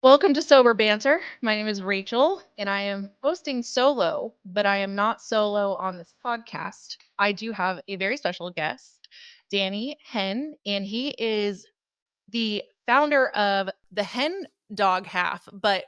Welcome to Sober Banter. My name is Rachel, and I am hosting solo, but I am not solo on this podcast. I do have a very special guest, Danny Hen, and he is the founder of the Hen Dog Half, but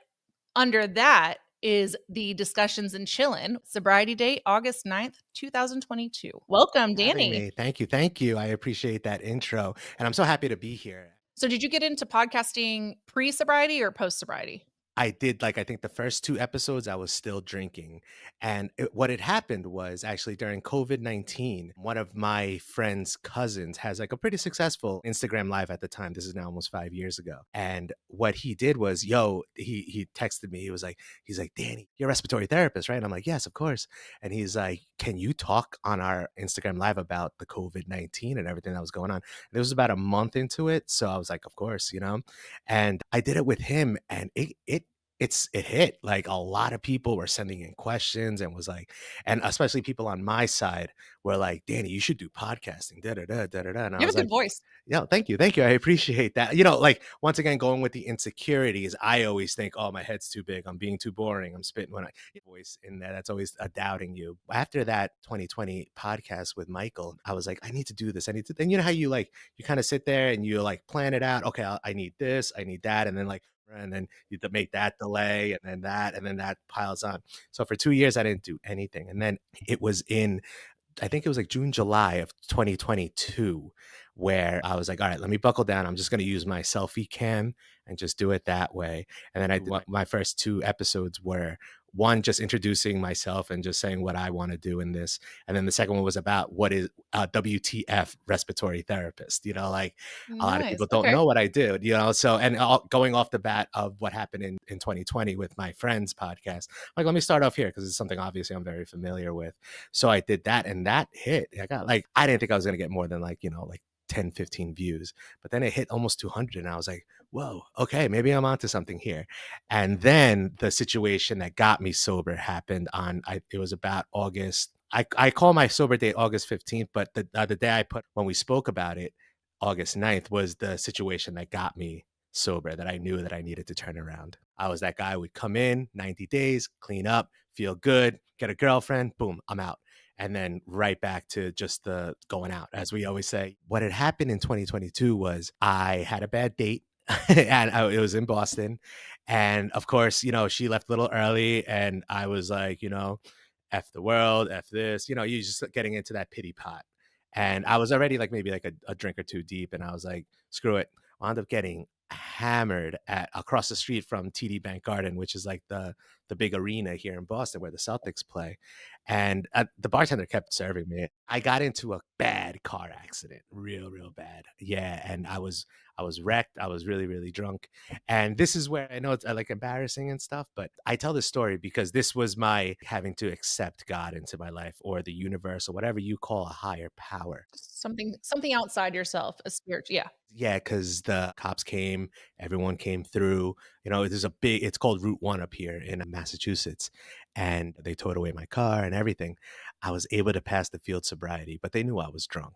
under that is the Discussions and Chillin' Sobriety Date, August 9th, 2022. Welcome, Having Danny. me. Thank you. Thank you. I appreciate that intro. And I'm so happy to be here. So, did you get into podcasting pre sobriety or post sobriety? I did I think the first 2 episodes I was still drinking. And what had happened was actually during COVID-19, one of my friend's cousins has a pretty successful Instagram live at the time. This is now almost 5 years ago. And what he did was, he texted me. He's like, Danny, you're a respiratory therapist, right? And I'm like, yes, of course. And he's like, can you talk on our Instagram live about the COVID-19 and everything that was going on? And it was about a month into it. So I was like, of course. And I did it with him, and it hit. Like, a lot of people were sending in questions and and especially people on my side were like, Danny, you should do podcasting, da da da da da da. And I You have was a good like, voice. yeah, thank you, I appreciate that. Once again, going with the insecurities, I always think, oh, my head's too big, I'm being too boring, I'm spitting when I voice in there. That's always a doubting you. After that 2020 podcast with Michael, I was like, I need to do this. I need to. And you know how you kind of sit there and you plan it out. Okay, I need this, I need that, and then you make that delay, and then that piles on. So for 2 years, I didn't do anything, and then it was in, I think it was June, July of 2022, where I was like, all right, let me buckle down. I'm just going to use my selfie cam and just do it that way. And then my first 2 episodes were, one, just introducing myself and just saying what I want to do in this. And then the second one was about what is WTF respiratory therapist. A lot of Nice. people don't Okay. know what I do, so, and going off the bat of what happened in 2020 with my friend's podcast, let me start off here because it's something obviously I'm very familiar with. So I did that, and that hit. I got I didn't think I was going to get more than 10, 15 views, but then it hit almost 200, and I was like, whoa, okay, maybe I'm onto something here. And then the situation that got me sober happened it was about August. I call my sober date August 15th, but the day I put when we spoke about it, August 9th, was the situation that got me sober, that I knew that I needed to turn around. I was that guy who would come in 90 days, clean up, feel good, get a girlfriend, boom, I'm out. And then right back to just the going out, as we always say. What had happened in 2022 was I had a bad date and it was in Boston. And of course, she left a little early, and I was like, F the world, F this, you just getting into that pity pot. And I was already maybe a drink or two deep, and I was like, screw it. I wound up getting hammered across the street from TD Bank Garden, which is the big arena here in Boston where the Celtics play. And the bartender kept serving me. I got into a bad car accident, real bad. Yeah, and I was wrecked. I was really, really drunk. And this is where I know it's embarrassing and stuff, but I tell this story because this was my having to accept God into my life, or the universe, or whatever you call a higher power. Something outside yourself, a spirit. Yeah. Yeah, because the cops came, everyone came through. It's called Route 1 up here in Massachusetts, and they towed away my car and everything. I was able to pass the field sobriety, but they knew I was drunk,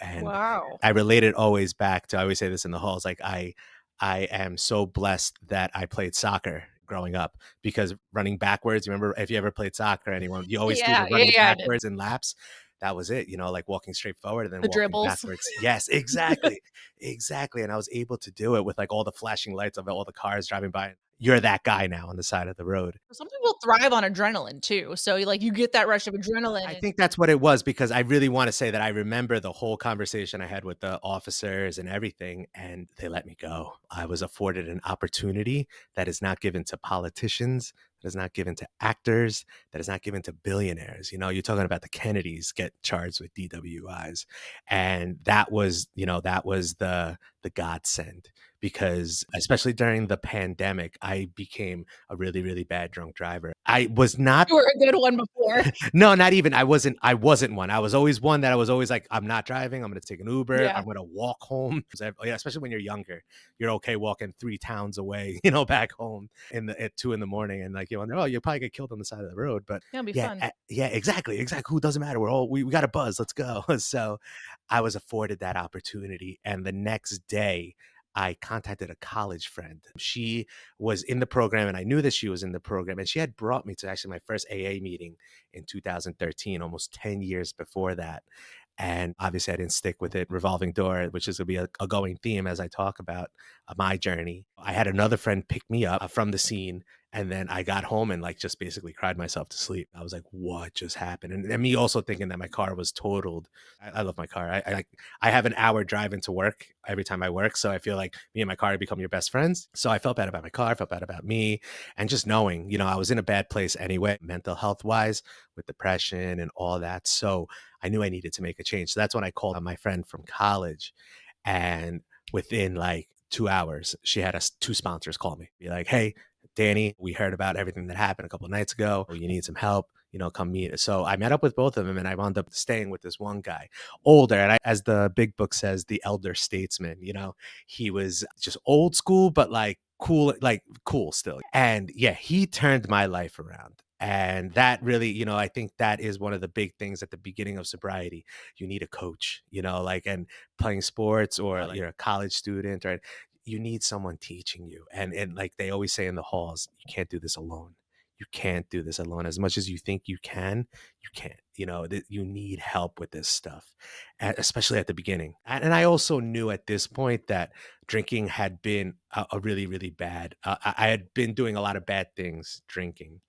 and Wow. I relate it always back to, I always say this in the halls, I am so blessed that I played soccer growing up, because running backwards, you remember if you ever played soccer, anyone, you always do the running Yeah, I did. backwards in laps. That was it, walking straight forward and then The walking dribbles. backwards. Yes, exactly. Exactly. And I was able to do it with all the flashing lights of all the cars driving by. You're that guy now on the side of the road. Some people thrive on adrenaline too. So you get that rush of adrenaline. I think that's what it was, because I really want to say that I remember the whole conversation I had with the officers and everything, and they let me go. I was afforded an opportunity that is not given to politicians, that is not given to actors, that is not given to billionaires. You're talking about the Kennedys get charged with DWIs. And that was the godsend, because especially during the pandemic, I became a really, really bad drunk driver. I was not. You were a good one before. No, not even. I wasn't one. I was always one that I was always like, I'm not driving. I'm going to take an Uber. Yeah. I'm going to walk home. Yeah, especially when you're younger, you're okay walking 3 towns away, back home at 2 in the morning, and you'll probably get killed on the side of the road. But It'll be yeah, fun. yeah, exactly. Who doesn't matter? We got a buzz. Let's go. So I was afforded that opportunity, and the next day, I contacted a college friend. She was in the program, and I knew that she was in the program. And she had brought me to actually my first AA meeting in 2013, almost 10 years before that. And obviously, I didn't stick with it. Revolving door, which is going to be a going theme as I talk about my journey. I had another friend pick me up from the scene. And then I got home and like just basically cried myself to sleep. I was like, what just happened? And me also thinking that my car was totaled. I love my car. I have an hour drive into work every time I work. So I feel like me and my car become your best friends. So I felt bad about my car, I felt bad about me. And just knowing, I was in a bad place anyway, mental health wise, with depression and all that. So I knew I needed to make a change. So that's when I called my friend from college. And within like 2 hours, she had us two sponsors call me, be like, hey, Danny, we heard about everything that happened a couple of nights ago. You need some help, come meet. So I met up with both of them, and I wound up staying with this one guy, older. And as the big book says, the elder statesman, he was just old school, but like cool still. And yeah, he turned my life around. And that really, I think that is one of the big things at the beginning of sobriety. You need a coach, and playing sports, or like you're a college student, right? You need someone teaching you. And like they always say in the halls, you can't do this alone. You can't do this alone. As much as you think you can, you can't. You need help with this stuff, especially at the beginning. And I also knew at this point that drinking had been a really, really bad. I had been doing a lot of bad things drinking.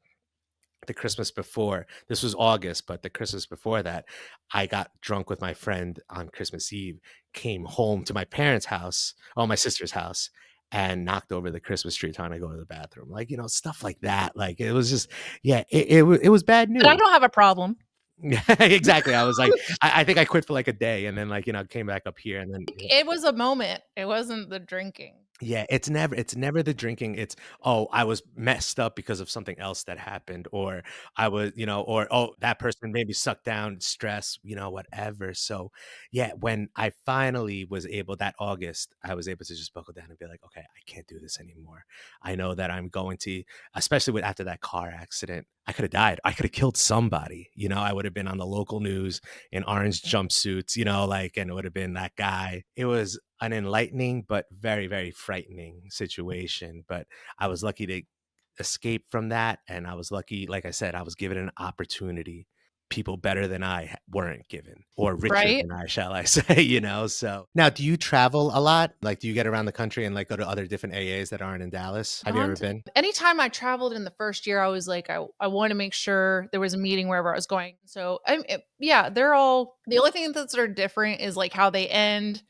The Christmas before, this was August, but the Christmas before that, I got drunk with my friend on Christmas Eve, came home to my parents' house, my sister's house, and knocked over the Christmas tree trying to go to the bathroom. Like, stuff like that. Like, it was just, yeah, it was bad But I news. don't have a problem. Exactly. I was like, I think I quit for like a day, and then like, came back up here, and then It was a moment. It wasn't the drinking. yeah, it's never the drinking. It's, oh, I was messed up because of something else that happened, or I was, or oh, that person made me suck down stress, whatever. So yeah, when I finally was able, that August, I was able to just buckle down and be like, okay, I can't do this anymore. I know that I'm going to, especially with after that car accident, I could have died. I could have killed somebody. I would have been on the local news in orange jumpsuits, and it would have been that guy. It was an enlightening but very, very frightening situation. But I was lucky to escape from that. And I was lucky, like I said, I was given an opportunity people better than I weren't given, or richer Right? than I, shall I say, So now, do you travel a lot? Like, do you get around the country and like go to other different AAs that aren't in Dallas? Have you ever been? Anytime I traveled in the first year, I was like, I want to make sure there was a meeting wherever I was going. So, yeah, they're all the only thing that's are different is like how they end,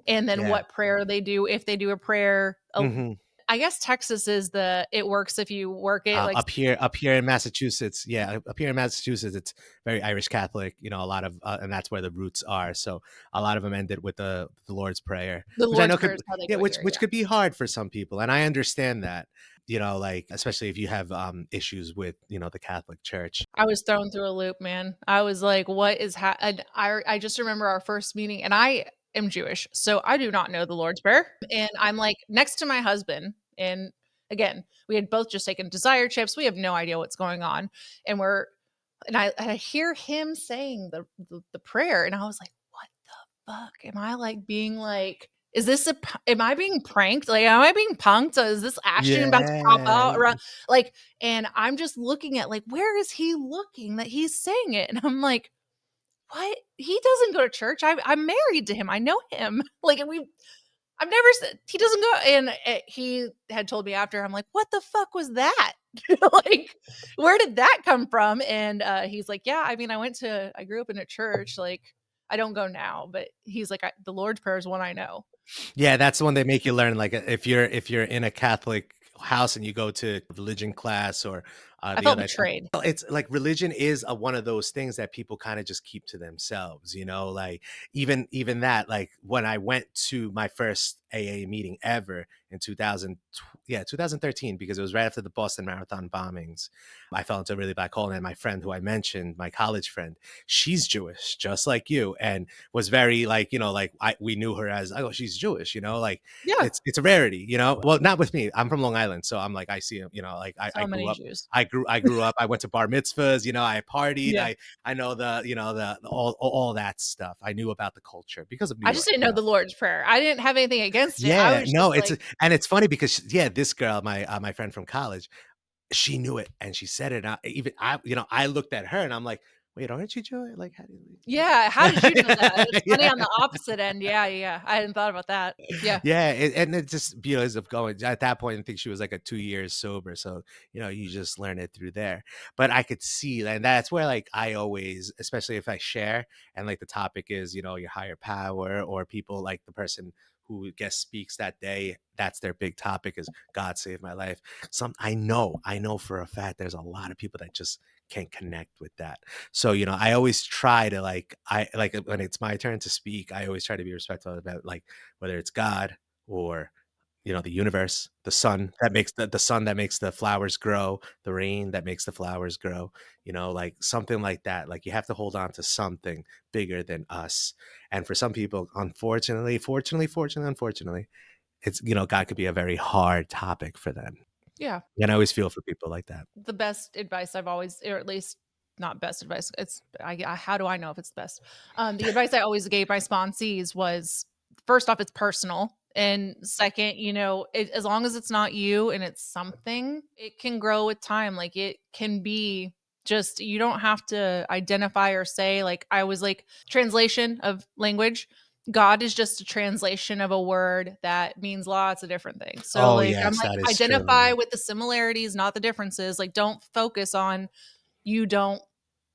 and then Yeah. what prayer they do if they do a prayer. Hmm. I guess Texas is it works if you work it. Like Up here in Massachusetts, yeah, up here in Massachusetts, it's very Irish Catholic. A lot of, and that's where the roots are. So a lot of them ended with the Lord's Prayer, the which I Lord's know Prayer could, is how they yeah, do it which here. which Yeah. could be hard for some people, and I understand that. Like especially if you have issues with the Catholic Church. I was thrown through a loop, man. I was like, "What is and I just remember our first meeting, and I am Jewish, so I do not know the Lord's Prayer, and I'm, like, next to my husband, and again, we had both just taken Desire chips, we have no idea what's going on, and I hear him saying the prayer, and I was like, "What the fuck? Am I, like, being, like is this am I being pranked? Like, am I being punked? Is this Ashton about to pop Yeah. out around?" Like, and I'm just looking at, like, where is he looking that he's saying it? And I'm like, "What? He doesn't go to church. I'm married to him. I know him." Like, I've never said he doesn't go, and he had told me after, I'm like, "What the fuck was that?" Like, where did that come from? And he's like, "Yeah, I mean, I grew up in a church. Like, I don't go now, but he's like, the Lord's Prayer is one I know." Yeah, that's the one they make you learn. Like, if you're in a Catholic house and you go to religion class, or I the felt other, betrayed. well, it's like religion is one of those things that people kind of just keep to themselves. Like even that, like when I went to my first AA meeting ever in 2013, because it was right after the Boston Marathon bombings. I fell into a really bad hole, and my friend who I mentioned, my college friend, she's Jewish, just like you, and was very like, we knew her as, oh, she's Jewish, like Yeah, it's a rarity. Well, not with me. I'm from Long Island, so I'm like, I see him, like I so grew many up Jews. I grew up. I went to bar mitzvahs. I partied. Yeah. I know the all that stuff. I knew about the culture because of New I just York. didn't know the Lord's Prayer. I didn't have anything against it. I Yeah, was no, just like, and it's funny because yeah, this girl, my friend from college, she knew it and she said it. I looked at her and I'm like, wait, aren't you Jewish? Like, how do yeah, how did you know that? It's funny yeah. on the opposite end. Yeah, yeah. I hadn't thought about that. Yeah. Yeah, and it just because of going at that point, I think she was like a 2 years sober, so you just learn it through there. But I could see, and that's where like I always, especially if I share, and like the topic is your higher power or people like the person who guest speaks that day. That's their big topic is God saved my life. I know for a fact there's a lot of people that just can't connect with that. So I always try to I like when it's my turn to speak. I always try to be respectful about like whether it's God or the universe, the sun that makes the sun that makes the flowers grow, the rain that makes the flowers grow, like something like that. Like you have to hold on to something bigger than us. And for some people, unfortunately, it's God could be a very hard topic for them. Yeah. And I always feel for people like that. The best advice I've always, or at least not best advice. How do I know if it's the best? The advice I always gave my sponsees was, first off, it's personal. And second, as long as it's not you and it's something, it can grow with time. Like it can be just, you don't have to identify or say, like, I was like, translation of language. God is just a translation of a word that means lots of different things. So Oh like I'm yes, like that is identify true. with the similarities, not the differences. Like don't focus on, you don't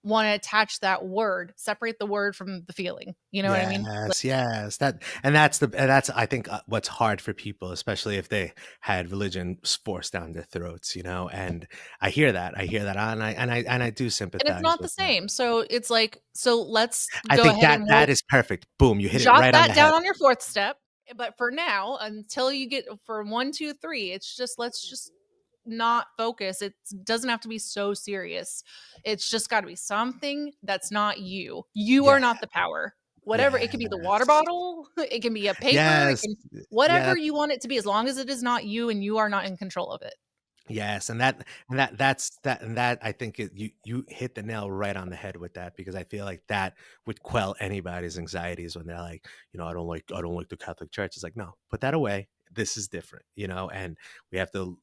want to attach that word. Separate the word from the feeling. You know what I mean? Like, Yes, yes. That's I think what's hard for people, especially if they had religion forced down their throats, And I hear that, and I do and it's sympathize not the with that. same. So it's like, so let's I go think ahead that and that we'll is perfect. Boom, you hit it jot right on the that down head. on your fourth step. But for now, until you get for 1, 2, 3, it's just, let's just not focus. It doesn't have to be so serious. It's just got to be something that's not you. You Yeah, are not the power. Whatever, it could be the water yes, bottle, it can be a paper, it yes, can yeah. whatever you want it to be, as long as it is not you and you are not in control of it. Yes, and that I think you hit the nail right on the head with that because I feel like that would quell anybody's anxieties when they're like, I don't like the Catholic Church. It's like, no, put that away. This is different, and we have to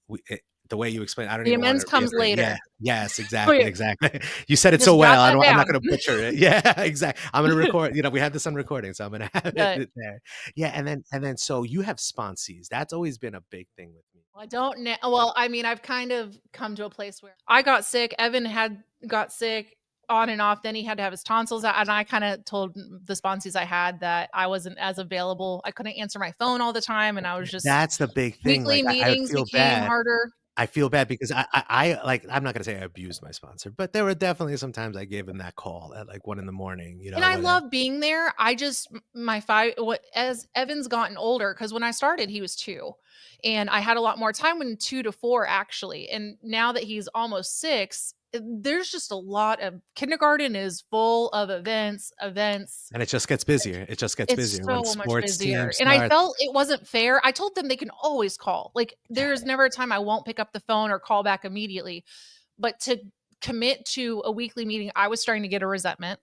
the way you explain. I don't The even want amends to comes reiterate. Yeah, later. yes, Oh, exactly, yeah. exactly. You said it so Just jot well. that I'm not down. going to butcher it. Yeah, exactly. I'm going to record. We have this on recording, so I'm going to have But it there. Yeah, and then so you have sponsees. That's always been a big thing with me. I don't know. Well, I mean, I've kind of come to a place where I got sick. Evan had got sick on and off. Then he had to have his tonsils out. And I kind of told the sponsees I had that I wasn't as available. I couldn't answer my phone all the time. And I was just, That's the big thing. weekly Like I would meetings feel became bad. harder. I feel bad because I like I'm not gonna say I abused my sponsor, but there were definitely sometimes I gave him that call at like 1 in the morning, And I whatever. love being there. I just my five what as Evan's gotten older, because when I started, he was 2. And I had a lot more time when 2 to 4 actually. And now that he's almost 6, there's just a lot of kindergarten is full of events. And it just gets busier. It just gets It's busier when so much sports team busier. And I starts. felt it wasn't fair. I told them they can always call. Like there's never a time I won't pick up the phone or call back immediately. But to commit to a weekly meeting, I was starting to get a resentment.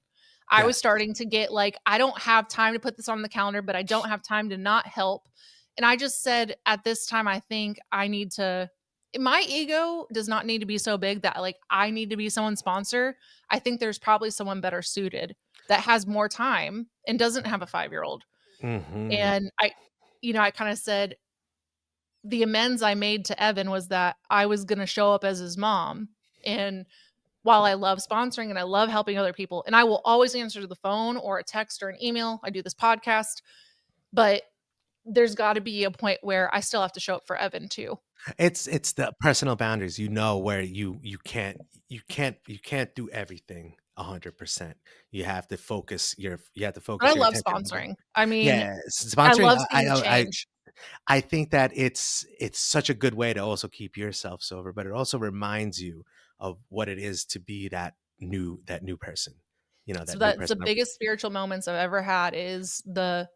I was Yes. starting to get like, I don't have time to put this on the calendar, but I don't have time to not help. And I just said, at this time, I think I need to, my ego does not need to be so big that like I need to be someone's sponsor. I think there's probably someone better suited that has more time and doesn't have a 5-year-old. Hmm. And I kind of said, the amends I made to Evan was that I was going to show up as his mom. And while I love sponsoring and I love helping other people, and I will always answer the phone or a text or an email, I do this podcast, but there's got to be a point where I still have to show up for Evan too. It's the personal boundaries, where you can't do everything 100%. You have to But I focus your love attention on that. sponsoring. I mean, Yeah, I sponsoring. love seeing the change. I think that it's such a good way to also keep yourself sober, but it also reminds you of what it is to be that new person. So That new that's the person. biggest spiritual moments I've ever had is the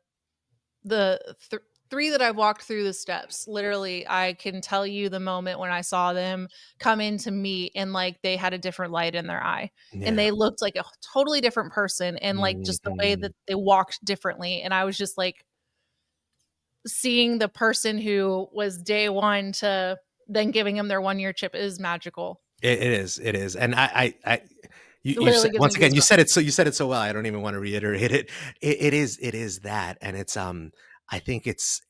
3 that I've walked through the steps. Literally, I can tell you the moment when I saw them come in to meet and, like, they had a different light in their eye, and Yeah. they looked like a totally different person, and, like, just the way Mhm. that they walked differently, and I was just, like, seeing the person who was day 1 to then giving them their 1-year chip is magical. It is, and It you said literally gives me once again, goosebumps. you said it so well, I don't even wanna reiterate it. It is that, and it's, I think it's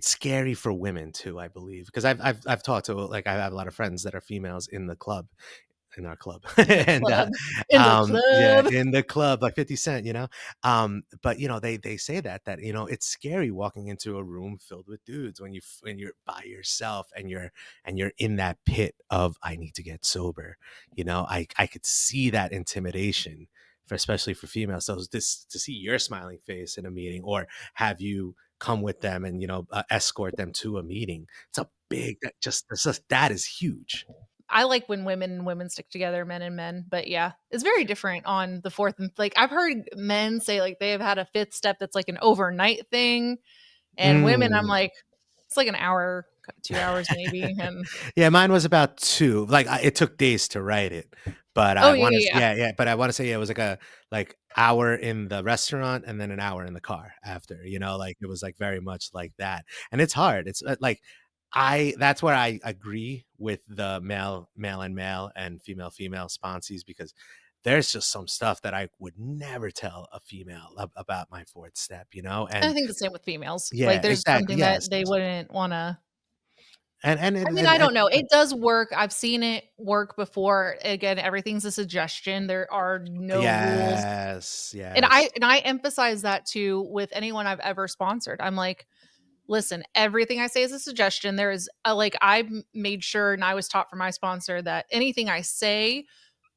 scary for women too, I believe, because I've talked to, like, I have a lot of friends that are females in our club. In the And, club. In the yeah, club. in the club, like 50 Cent, you know? But, you know, they say that, you know, it's scary walking into a room filled with dudes when you're by yourself and you're in that pit of, "I need to get sober." You know, I could see that intimidation for especially for females. So this to see your smiling face in a meeting or have you come with them and, you know, escort them to a meeting. It's a big that is huge. I like when women and women stick together, men and men, but yeah, it's very different on the 4th and like, I've heard men say, like, they have had a 5th step that's, like, an overnight thing, and women, I'm Mm. like, it's like an hour, 2 hours maybe, and Yeah, mine was about 2. Like, it took days to write it, but oh, I yeah, wanna yeah, yeah. yeah, yeah, but I wanna say, yeah, it was like a like, hour in the restaurant and then an hour in the car after, you know, like, it was, like, very much like that, and it's hard. It's, like, I that's where I agree with the male and male and female sponsees because there's just some stuff that I would never tell a female about my 4th step, you know, I and think the same with females, like, yeah, there's exactly, something that yes, they wouldn't wanna I mean, I and don't know, it does work, I've seen it work before, again, everything's a suggestion, there are no rules, yes, and yes. I emphasize that too with anyone I've ever sponsored, I'm like, listen, everything I say is a suggestion. There is a, like made sure and I was taught from my sponsor that anything I say,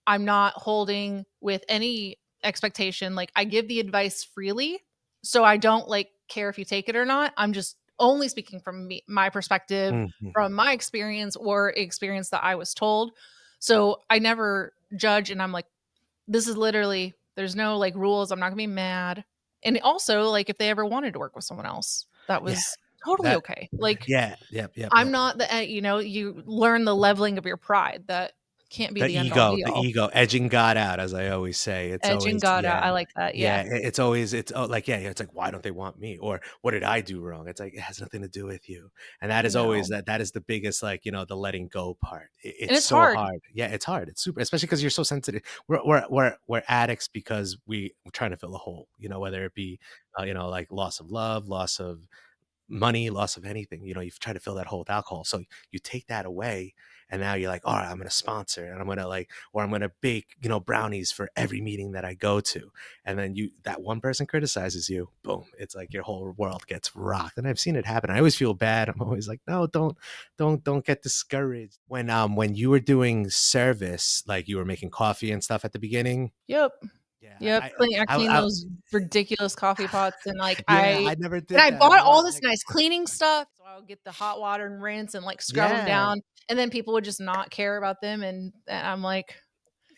I'm not holding with any expectation. Like I give the advice freely. So I don't like care if you take it or not. I'm just only speaking from me, my perspective, Mhm. from my experience or experience that I was told. So I never judge and I'm like, this is literally there's no like rules. I'm not gonna be mad. And also, like, if they ever wanted to work with someone else, that Yeah, was totally that okay. Like, yeah, yep, yep, I'm yep. not the you learn the leveling of your pride. That can't be the end all be The all. ego, edging God out, as I always say. It's Edging always God out. yeah, I like that. yeah, Yeah. it's always it's oh, like, yeah, it's like, "Why don't they want me?" Or, "What did I do wrong?" It's like, it has nothing to do with you, and that is always No. that is the biggest, like, you know, the letting go part. And It's it's so hard. hard. Yeah, it's hard. It's super especially because 'cause you're so sensitive. We're addicts because we're trying to fill a hole, you know, whether it be, you know, like, loss of love, loss of money, loss of anything. You know, you've tried to fill that hole with alcohol. So you take that away, and now you're like, all right, I'm gonna sponsor and I'm gonna like, or I'm gonna bake, you know, brownies for every meeting that I go to. And then that one person criticizes you, boom, it's like your whole world gets rocked. And I've seen it happen. I always feel bad. I'm always like, no, don't get discouraged. When you were doing service, like you were making coffee and stuff at the beginning. Yep. Yeah, Yep. I clean I those ridiculous coffee pots and like yeah, I never and did I that. I bought all want this like nice cleaning stuff. So I would get the hot water and rinse and like scrub them yeah. down. And then people would just not care about them. And I'm like,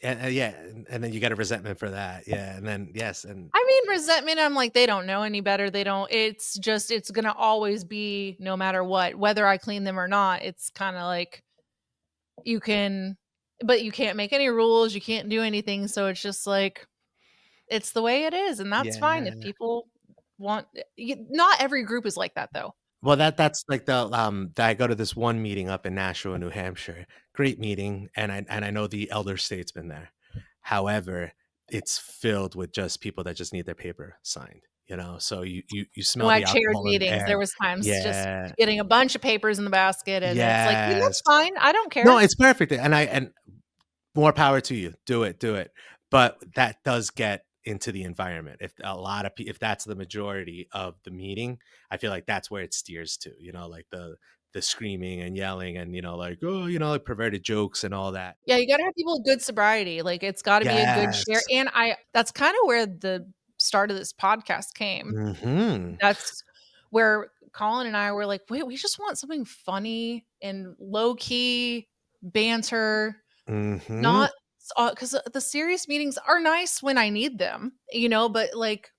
Yeah, and then you get a resentment for that. Yeah, and then yes, and I mean, resentment, I'm like, they don't know any better. They don't it's just it's gonna always be no matter what, whether I clean them or not. It's kinda like you can but you can't make any rules, you can't do anything, so it's just like, it's the way it is, and that's fine if yeah. people want not every group is like that, though. Well, that's like I go to this one meeting up in Nashua, New Hampshire. Great meeting, and I know the elder statesman there. However, it's filled with just people that just need their paper signed, you know? So you When smell I the chaired alcohol in the meetings, there air. was times just Yeah. getting a bunch of papers in the basket, and it's like, "And that's Yes. fine, I don't No, care." it's perfect, and more power to you. Do it. But that does get into the environment. If a lot of if that's the majority of the meeting, I feel like that's where it steers to, you know, like the screaming and yelling and, you know, like, oh, you know, like perverted jokes and all that. Yeah, you gotta have people with good sobriety, like, it's gotta be a good share, Yes. and I that's kinda where the start of this podcast came. Mhm. That's where Colin and I were like, "Wait, we just want something funny and low-key banter, Mhm. not because the serious meetings are nice when I need them, but, like,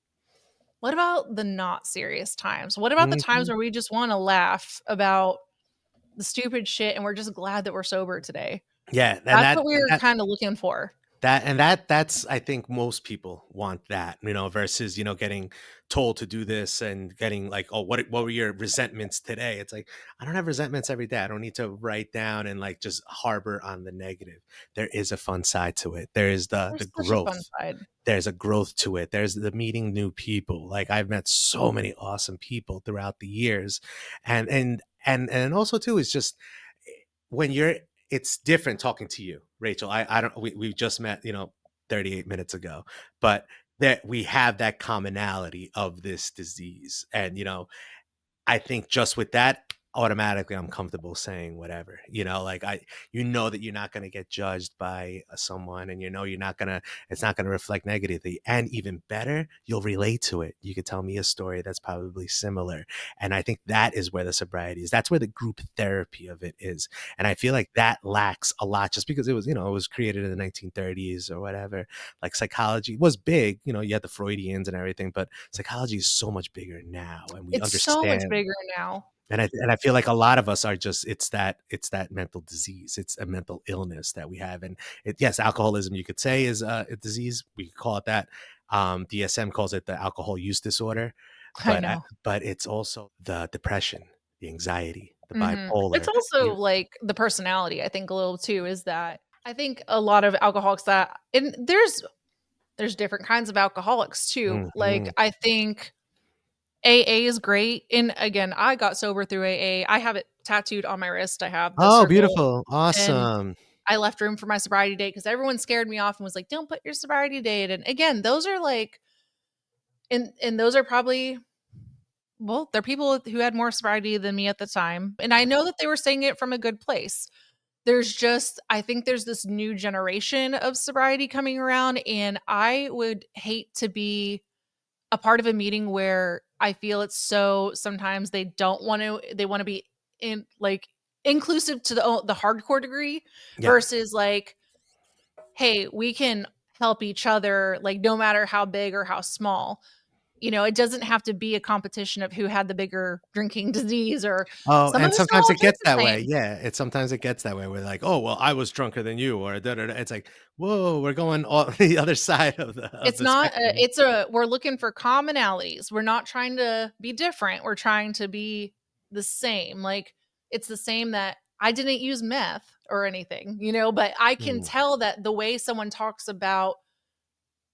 what about the not serious times? What about the times Mhm. where we just want to laugh about the stupid shit and we're just glad that we're sober today? Yeah, and That's that what and we're that kind of looking for. that's I think most people want that, versus, getting told to do this and getting like, "Oh, what were your resentments today?" It's like, I don't have resentments every day. I don't need to write down and like just harbor on the negative. There is a fun side to it. There is the There's such a fun growth. side. There's a growth to it. There's the meeting new people. Like, I've met so many awesome people throughout the years. And also too is just, when you're it's different talking to you, Rachel. I don't we just met, 38 minutes ago, but that we have that commonality of this disease. And I think just with that, automatically I'm comfortable saying whatever, like, that you're not going to get judged by someone, and you're not going to it's not going to reflect negatively. And even better, you'll relate to it. You could tell me a story that's probably similar. And I think that is where the sobriety is. That's where the group therapy of it is. And I feel like that lacks a lot, just because it was created in the 1930s or whatever. Like, psychology was big, you had the Freudians and everything, but psychology is so much bigger now, and we It's so much understand. bigger now. And I feel like a lot of us are just, it's that mental disease. It's a mental illness that we have. And yes, alcoholism, you could say, is a disease. We could call it that. DSM calls it the alcohol use disorder, I but know. but it's also the depression, the anxiety, the It's bipolar. also You, like the personality, I think a little too, is that I think a lot of alcoholics that and there's different kinds of alcoholics too. Like mhm. I think AA is great. And again, I got sober through AA. I have it tattooed on my wrist. I have the Oh, circle beautiful. and Awesome. I left room for my sobriety date because everyone scared me off and was like, don't put your sobriety date. And again, those are like and those are probably well, they're people who had more sobriety than me at the time. And I know that they were saying it from a good place. There's just I think there's this new generation of sobriety coming around, and I would hate to be a part of a meeting where I feel it's so sometimes they want to be in like inclusive to the hardcore degree Yeah. versus like, hey, we can help each other like no matter how big or how small. It doesn't have to be a competition of who had the bigger drinking disease or Oh, some of and us don't sometimes all it drink gets the that way. same. Yeah, sometimes it gets that way. We're like, "Oh, well, I was drunker than you," or da da da. It's like, whoa, we're going all the other side of It's the not spectrum. we're looking for commonalities. We're not trying to be different. We're trying to be the same. Like it's the same that I didn't use meth or anything, but I can Mm. tell that the way someone talks about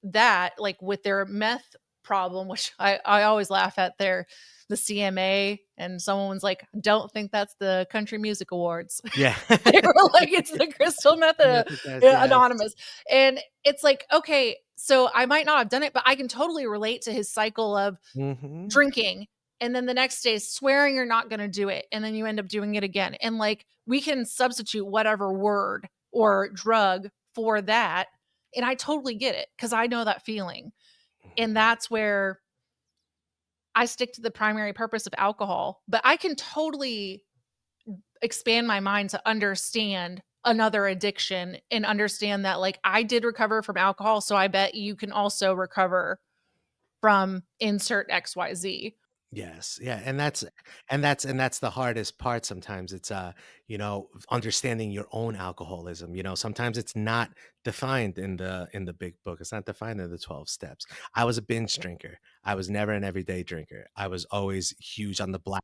that, like with their meth problem, which I always laugh at the CMA and someone's like, don't think that's the country music awards. Yeah. They were like, it's the Crystal Method Method, yes. Anonymous. And it's like, okay, so I might not have done it, but I can totally relate to his cycle of Mhm. drinking. And then the next day, swearing you're not going to do it. And then you end up doing it again. And like, we can substitute whatever word or drug for that. And I totally get it because I know that feeling. And that's where I stick to the primary purpose of alcohol. But I can totally expand my mind to understand another addiction and understand that like I did recover from alcohol, so I bet you can also recover from insert XYZ. Yes. Yeah, and that's the hardest part sometimes. It's, understanding your own alcoholism. Sometimes it's not defined in the big book. It's not defined in the 12 steps. I was a binge drinker. I was never an everyday drinker. I was always huge on the black.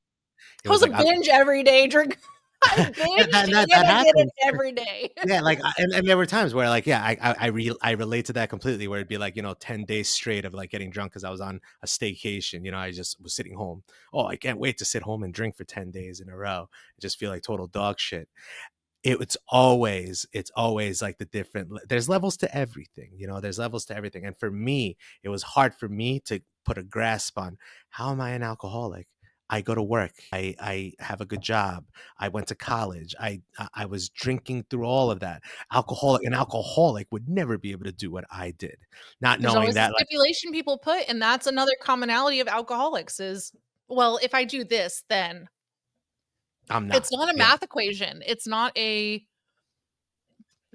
It I was was a like, binge every day drink. I that binged that that and that I did it happens. every day. Yeah, like, and there were times where, like, yeah, I relate to that completely, where it'd be like, 10 days straight of, like, getting drunk because I was on a staycation. I just was sitting home. Oh, I can't wait to sit home and drink for 10 days in a row. I just feel like total dog shit. It's always like the different there's levels to everything. There's levels to everything. And for me, it was hard for me to put a grasp on, how am I an alcoholic? I go to work. I have a good job. I went to college. I was drinking through all of that. An alcoholic would never be able to do what I did, not There's knowing always a that, like, stipulation people put, and that's another commonality of alcoholics is, well, if I do this, then I'm it's not. not a Yeah. math equation. It's not a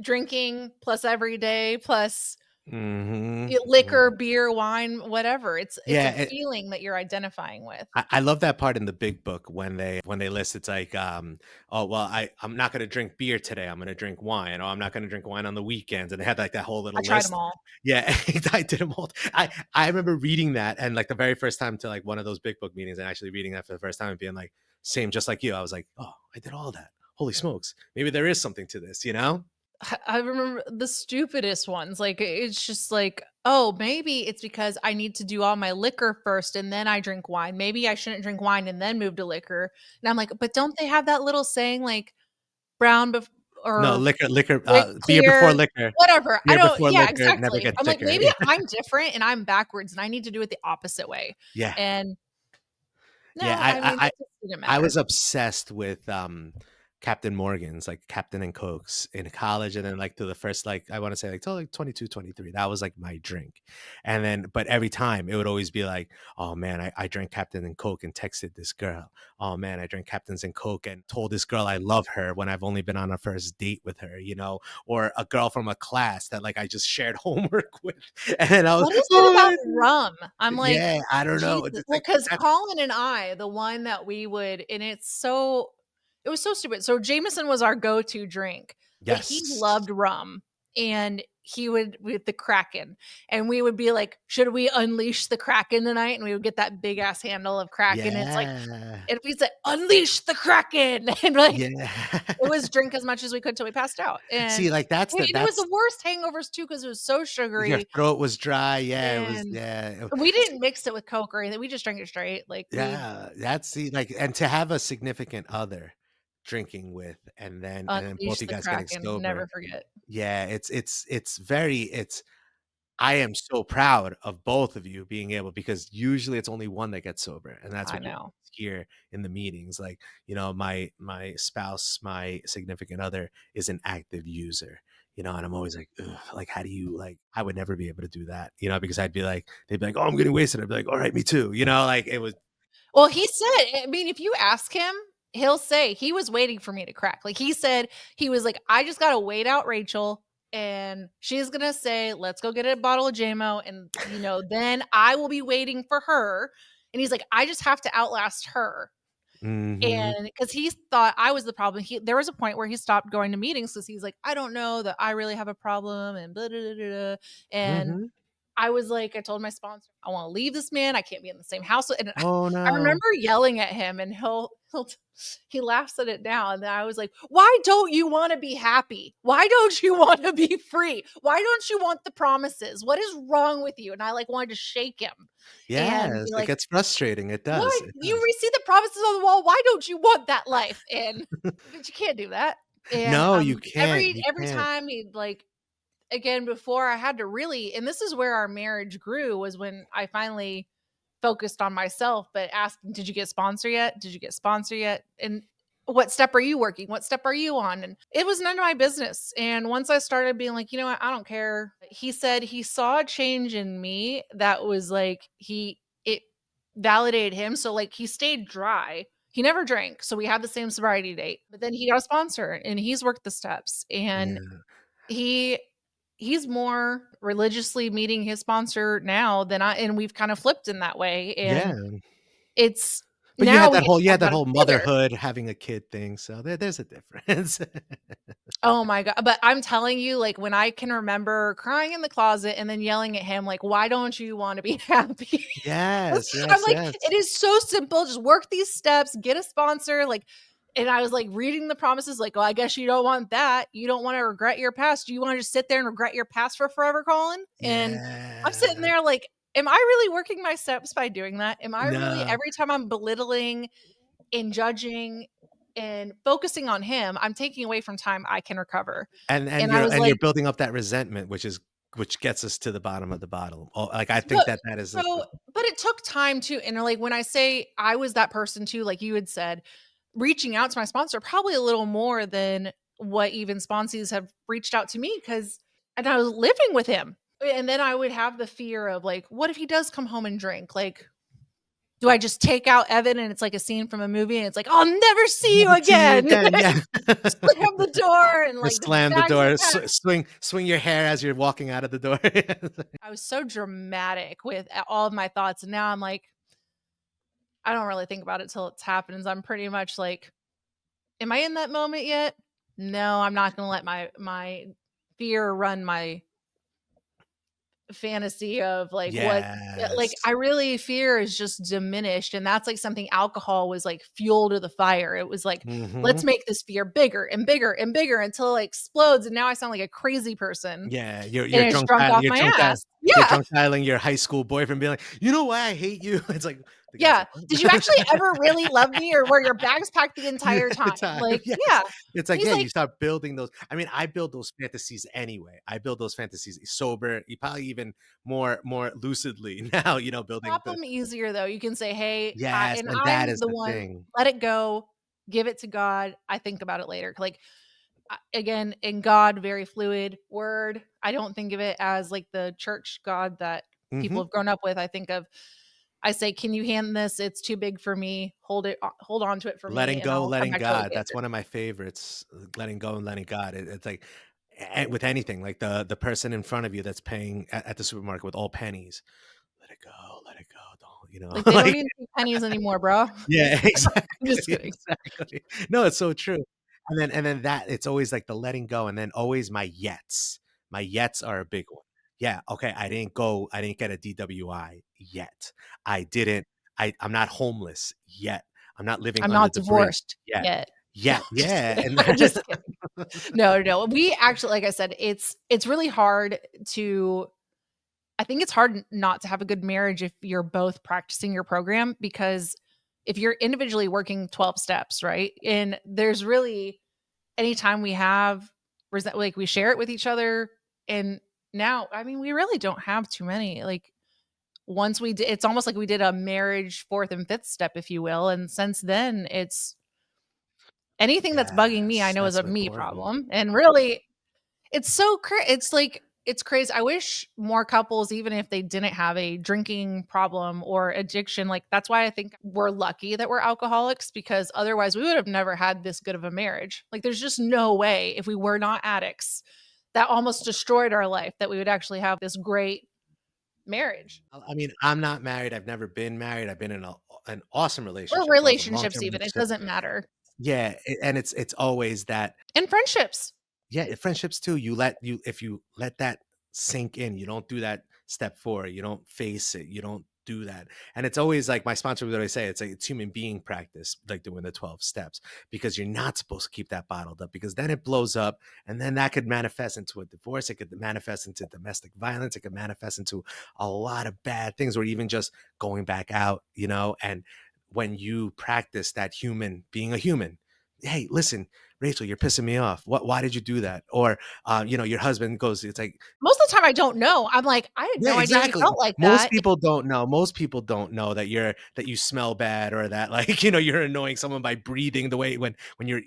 drinking plus every day plus Mhm. Liquor, beer, wine, whatever. It's a Yeah, feeling that you're identifying with. I love that part in the Big Book when they list it's like, "Oh, well, I'm not gonna drink beer today, I'm gonna drink wine, or I'm not gonna drink wine on the weekends," and they had, like, that whole I little tried 'em list. all. Yeah, I did 'em all. I remember reading that and, like, the very first time to, like, one of those Big Book meetings and actually reading that for the first time and being like, "Same, just like you." I was like, "Oh, I did all that. Holy smokes. Maybe there is something to this," you know? I remember the stupidest ones, like, it's just like, "Oh, maybe it's because I need to do all my liquor first and then I drink wine. Maybe I shouldn't drink wine and then move to liquor." And I'm like, "But don't they have that little saying, like, brown bef No, or beer before clear, liquor. whatever." I Beer don't before yeah, liquor never exactly. gets I'm like, thicker. "Maybe I'm different and I'm backwards and I need to do it the opposite way." Yeah. And Yeah, no, I mean, it just didn't I matter. was obsessed with, Captain Morgan's, like, Captain and Cokes in college, and then, like, to the first, like, I wanna say, like, till, like, 22, 23. That was, like, my drink, and then but every time, it would always be like, "Oh, man, I drank Captain and Coke and texted this girl. Oh, man, I drank Captains and Coke and told this girl I love her when I've only been on a first date with her," you know? Or a girl from a class that, like, I just shared homework with, and I was, What is it "Oh, about man." rum? I'm like, Yeah, I don't know. Jesus. It's Well, like because that. Colin and I, the one that we would and it was so stupid. So Jameson was our go-to drink, but he Yes. loved rum, and he would with the Kraken, and we would be like, "Should we unleash the Kraken tonight?" And we would get that big ass handle of Kraken, and it's like Yeah. and we said, "Unleash the Kraken!" And, like, Yeah. it was drink as much as we could till we passed out, See, like, and it was the worst hangovers too because it was so your sugary, throat was dry, yeah, it was, and yeah, we didn't mix it with Coke or anything, we just drank it straight, like, we yeah, that's see, like, and to have a significant other drinking with, and then both unleashed you the guys getting Kraken, sober, never forget. yeah, it's very it's I am so proud of both of you being able because usually it's only one that gets sober, and that's I what you know. hear in the meetings. Like, my spouse, my significant other is an active user, and I'm always like, ugh, like, how do you like? I would never be able to do that, because I'd be like, they'd be like, oh, I'm getting wasted. I'd be like, all right, me too, like it was, Well, he said I mean, if you ask him, he'll say he was waiting for me to crack, like, he said he was like, "I just gotta wait out Rachel, and she's gonna say, 'Let's go get a bottle of JMO,' and, then I will be waiting for her," and he's like, "I just have to outlast her." mm-hmm, And because he thought I was the problem, there was a point where he stopped going to meetings because he's like, "I don't know that I really have a problem," and blah, blah, blah, blah, blah. And mm-hmm. I was like I told my sponsor, "I wanna leave this man, I can't be in the same house," and Oh I no. remember yelling at him, and he laughs at it now, and then I was like, "Why don't you wanna be happy? Why don't you wanna be free? Why don't you want the promises? What is wrong with you?" And I, like, wanted to shake him and Yes, be it like, gets frustrating. It "Why? does. It You does. see the promises on the wall, why don't you want that life?" And but you can't do that. And, No, you can't. You every can't. time he'd, like again, before I had to really and this is where our marriage grew was when I finally focused on myself, but asking, "Did you get sponsor yet? Did you get sponsor yet? And what step are you working? What step are you on?" And it was none of my business. And once I started being like, "You know what? I don't care." He said he saw a change in me that was like it validated him. So like he stayed dry. He never drank. So we had the same sobriety date. But then he got a sponsor and he's worked the steps. And Yeah. he he's more religiously meeting his sponsor now than I and we've kind of flipped in that way, and Yeah. it's But you now had we that get to whole you talk had that about it whole together. motherhood, having a kid thing, so there's a difference. Oh my god but I'm telling you, like, when I can remember crying in the closet and then yelling at him, like, "Why don't you wanna be happy?" Yes, I'm yes, like, yes. "It is so simple, just work these steps, get a sponsor," like and I was, like, reading the promises, like, "Well, I guess you don't want that. You don't wanna regret your past. Do you wanna just sit there and regret your past for forever, Colin?" And I'm sitting Yeah. there like, "Am I really working my steps by doing that? Am I really No, every time I'm belittling and judging and focusing on him, I'm taking away from time I can recover." and And I you're was and you're like, building up that resentment, which gets us to the bottom of the bottle. Oh, like, I think but that is a but it took time too, and, like, when I say I was that person too, like you had said, reaching out to my sponsor probably a little more than what even sponsees have reached out to me because and I was living with him, and then I would have the fear of, like, what if he does come home and drink? Like, Do I just take out Evan and it's like a scene from a movie and it's like, I'll never see you Never see you again. again. Yeah. Slam the door and like Just the slam the bags are door, packed. swing your hair as you're walking out of the door. I was so dramatic with all of my thoughts. And now I'm like, I don't really think about it till it's happened. I'm pretty much like, am I in that moment yet? No, I'm not going to let my fear run my fantasy of like what like Yes. I really fear is just diminished, and that's like something alcohol was like fuel to the fire. It was like, let's Mhm. make this fear bigger and bigger and bigger until it explodes, and now I sound like a crazy person Yeah, and it's drunk off my ass. you're Yeah. drunk dialing your high school boyfriend being like, "You know why I hate you?" It's like the guy's Yeah. like, "What?" Did you actually ever really love me, or were your bags packed the Yeah, entire at the time? time, Like, yes. yeah. It's And like, he's yeah, like, you start building those. I mean, I build those fantasies anyway. I build those fantasies sober, you probably even more lucidly now, building the problem easier though. You can say, "Hey, yes, and and that I'm is the the one, thing. let it go, give it to God. I think about it later." Like, again, in God, very fluid word. I don't think of it as like the church God that people Mhm. have grown up with. I say, "Can you hand this? It's too big for me. Hold on to it for me, Letting and go, I'll come letting back to it God. That's later." one of my favorites, letting go and letting God. It's like with anything, like the person in front of you that's paying at the supermarket with all pennies. Let it go. Don't, Like they don't like even take pennies anymore, bro. yeah, I'm just exactly, kidding. exactly. No, it's so true. And then that it's always like the letting go, and then always my yets. My yets are a big one. Yeah, okay, I didn't get a DWI yet. I didn't I'm not homeless yet. I'm not living I'm under not the bridge divorced yet. yet. No, Yet, I'm just yeah, kidding. and I'm that just kidding. No, no. We actually, like I said, it's really hard to I think it's hard not to have a good marriage if you're both practicing your program, because if you're individually working 12 steps, right? And there's really anytime we have like we share it with each other, and now I mean we really don't have too many. Like once we did, it's almost like we did a marriage fourth and fifth step, if you will, and since then it's anything that's bugging me I yes, know is that's a so me important. problem, and really it's so it's like it's crazy. I wish more couples, even if they didn't have a drinking problem or addiction, like that's why I think we're lucky that we're alcoholics, because otherwise we would have never had this good of a marriage. Like there's just no way, if we were not addicts that almost destroyed our life, that we would actually have this great marriage I mean, I'm not married, I've never been married, I've been in an awesome or relationship, love, a relationships. long-term Even it relationship. doesn't matter. Yeah, and it's always that. And friendships. Yeah, friendships too, if you let that sink in, you don't do that step forward, you don't face it, you don't do that. And it's always like my sponsor would always say, it's like it's human being practice, like doing the 12 steps, because you're not supposed to keep that bottled up, because then it blows up, and then that could manifest into a divorce, it could manifest into domestic violence, it could manifest into a lot of bad things, or even just going back out, and when you practice that human being a human, hey, listen, Rachel, you're pissing me off. Why did you do that? Or, your husband goes, it's like, Most of the time I don't know. I'm like, I had yeah, no idea you exactly. felt like that. Most people don't know that you smell bad, or that like, you're annoying someone by breathing the way when you're,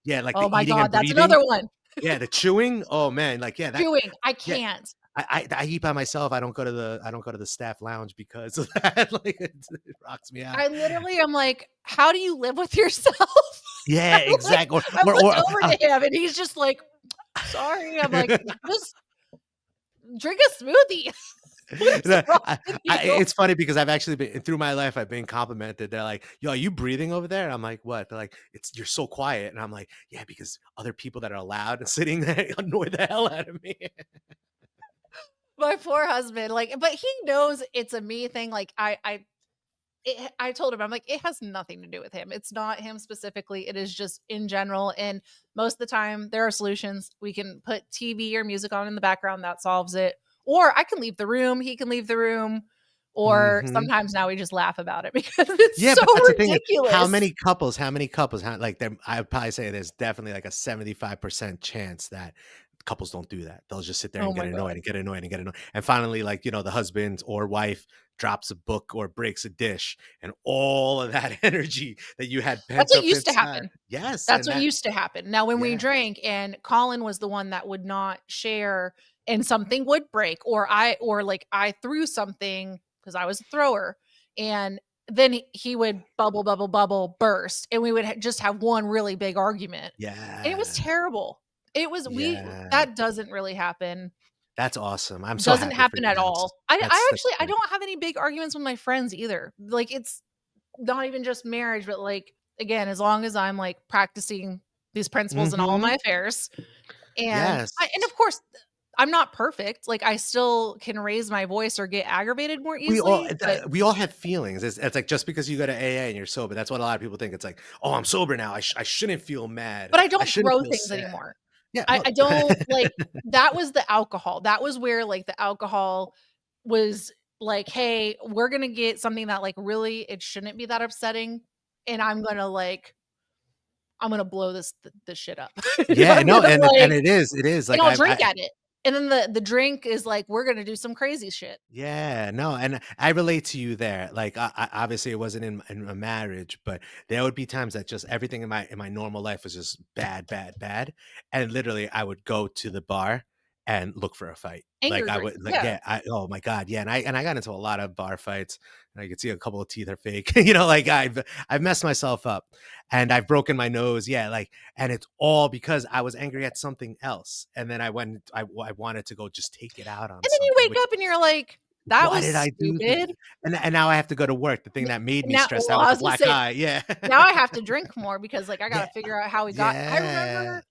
yeah, like Oh the my eating and god, that's breathing. another one. Yeah, the chewing. Oh man, like yeah, that Chewing, I yeah. can't. I eat by myself. I don't go to the staff lounge because of that. Like it rocks me out. I literally am like, "How do you live with yourself?" Yeah, I'm like exactly. I looked Or over to him and he's just like, "Sorry." I'm like, "Just drink a smoothie." What is No, wrong with you? it's funny because I've actually been through my life. I've been complimented. They're like, "Yo, are you breathing over there?" I'm like, "What?" They're like, "It's you're so quiet," and I'm like, "Yeah, because other people that are loud and sitting there annoy the hell out of me." My poor husband, like but he knows it's a me thing, like, I told him, I'm like, "It has nothing to do with him. It's not him specifically. It is just in general, and most of the time, there are solutions. We can put TV or music on in the background, that solves it, or I can leave the room, he can leave the room, or Hmm. sometimes now we just laugh about it because it's Yeah, so but that's the thing. ridiculous." How many couples, like there, I would probably say there's definitely like a 75% chance that couples don't do that. They'll just sit there Oh and get my annoyed god. and get annoyed and get annoyed. And finally, like, the husband or wife drops a book or breaks a dish, and all of that energy that you had That's pent what up used to inside. happen. Yes. That's And what that, used to happen. Now, when we yeah. drank and Colin was the one that would not share and something would break, or like I threw something because I was a thrower and then he would bubble, burst, and we would just have one really big argument. And it was Yeah. terrible. It was Yeah. that doesn't really happen. That's awesome. I'm so Doesn't happy for happen you. at all. I That's actually I great. don't have any big arguments with my friends either. Like, it's not even just marriage, but, like, again, as long as I'm, like, practicing these principles in all of Mhm. my affairs, and Yes. of course, I'm not perfect, like, I still can raise my voice or get aggravated more easily, but We all have feelings. It's like just because you go to AA and you're sober, that's what a lot of people think. It's like, "Oh, I'm sober now. I shouldn't feel mad. I I don't shouldn't throw feel things sad." anymore. Yeah, I well I don't like that was the alcohol. That was where, like, the alcohol was like, "Hey, we're gonna get something that, like, really it shouldn't be that upsetting, and I'm gonna blow this shit up." Yeah, I'm no, gonna, and like, it is, and like, I'll drink at it. And then the drink is like, "We're gonna do some crazy shit." yeah, no, and I relate to you there. Like, obviously, it wasn't in a marriage, but there would be times that just everything in my normal life was just bad, bad, bad, and literally, I would go to the bar and look for a fight. Like, Anger I drink, would, like, yeah. yeah, oh my god, yeah, and I got into a lot of bar fights, and I could see a couple of teeth are fake. You know, like I've messed myself up, and I've broken my nose. Yeah, like, and it's all because I was angry at something else, and then I wanted to go just take it out on And then you something, wake which up and you're like, "That why was did I do this? stupid." And now I have to go to work, the thing N that made me Now, stressed well, out I with the was gonna black say, eye, yeah. now I have to drink more because, like, I Yeah, gotta figure out how we got I yeah. remember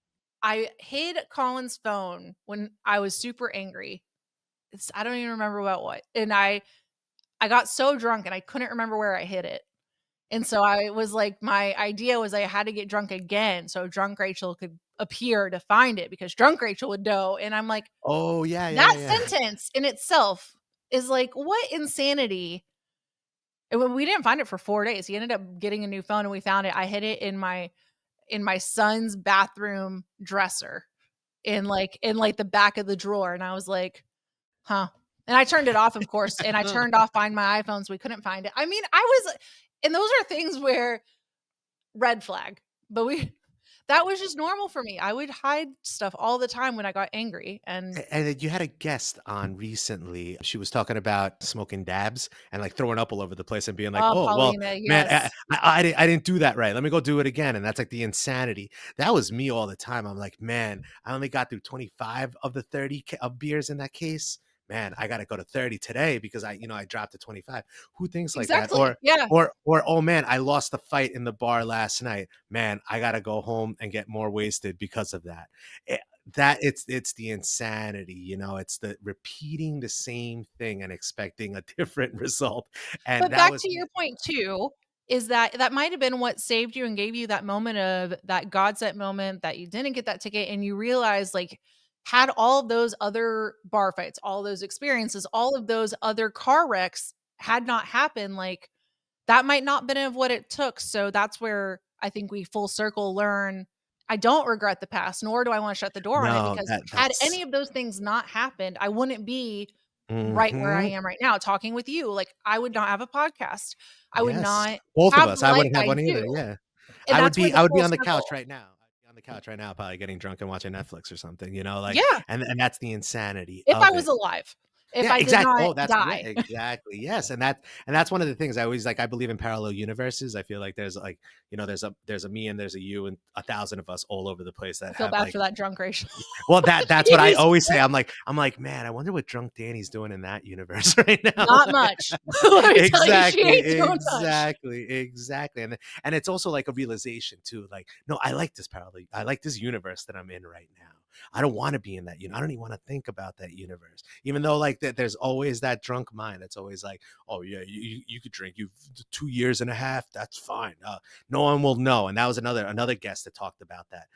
I hid Colin's phone when I was super angry. I don't even remember about what, and I got so drunk and I couldn't remember where I hid it. And so I was like, my idea was I had to get drunk again so drunk Rachel could appear to find it because drunk Rachel would know. And I'm like, Oh, yeah, yeah, that yeah. sentence in itself is like, what insanity. And when we didn't find it for 4 days, he ended up getting a new phone and we found it. I hid it in my son's bathroom dresser in like the back of the drawer. And I was like, huh. And I turned it off, of course, and I turned off Find My iPhones. We couldn't find it. I mean, I was, and those are things where red flag, but we that was just normal for me. I would hide stuff all the time when I got angry, and And then you had a guest on recently. She was talking about smoking dabs and, like, throwing up all over the place and being like, oh, "Oh, well, Paulina, man, yes, I didn't do that right. Let me go do it again." And that's, like, the insanity. That was me all the time. I'm like, "Man, I only got through 25 of the 30 of beers in that case. Man, I gotta go to 30 today because I dropped to 25." Who thinks like that? exactly, yeah. "Oh, man, I lost the fight in the bar last night. Man, I gotta go home and get more wasted because of that." Eh, that it's the insanity, it's the repeating the same thing and expecting a different result, and But that back was to me. your point too, is that that might have been what saved you and gave you that moment of that God sent moment that you didn't get that ticket and you realized, like, had all of those other bar fights, all those experiences, all of those other car wrecks had not happened, like, that might not been of what it took. So that's where I think we full circle learn I don't regret the past, nor do I want to shut the door on it No, because had that's any of those things not happened, I wouldn't be right where I mhm, am right now talking with you. Like, I would not have a podcast. I would yes, not both of have us. the I life wouldn't have I one do. either, yeah. And that's where the I would be full on the couch circle. right now. I'd be on the couch right now, probably getting drunk and watching Netflix or something, like, Yeah, and that's the insanity if I of was it. alive, if Yeah, I did exactly. not Oh, that's yeah, die. exactly. Yes, and that's one of the things I always like. I believe in parallel universes. I feel like there's like there's a me and there's a you and 1,000 of us all over the place I that feel have bad like. for that drunk Rachel. Well, that's what I He's always say. I'm like, man, I wonder what drunk Danny's doing in that universe right now. not much. Let me tell you, she Exactly, ain't doing much. exactly, and it's also like a realization too. Like, no, I like this parallel. I like this universe that I'm in right now. I don't want to be in that. I don't even want to think about that universe. Even though like that, there's always that drunk mind that's always like, oh yeah, you could drink. You 2 years and a half. That's fine. No one will know. And that was another guest that talked about that.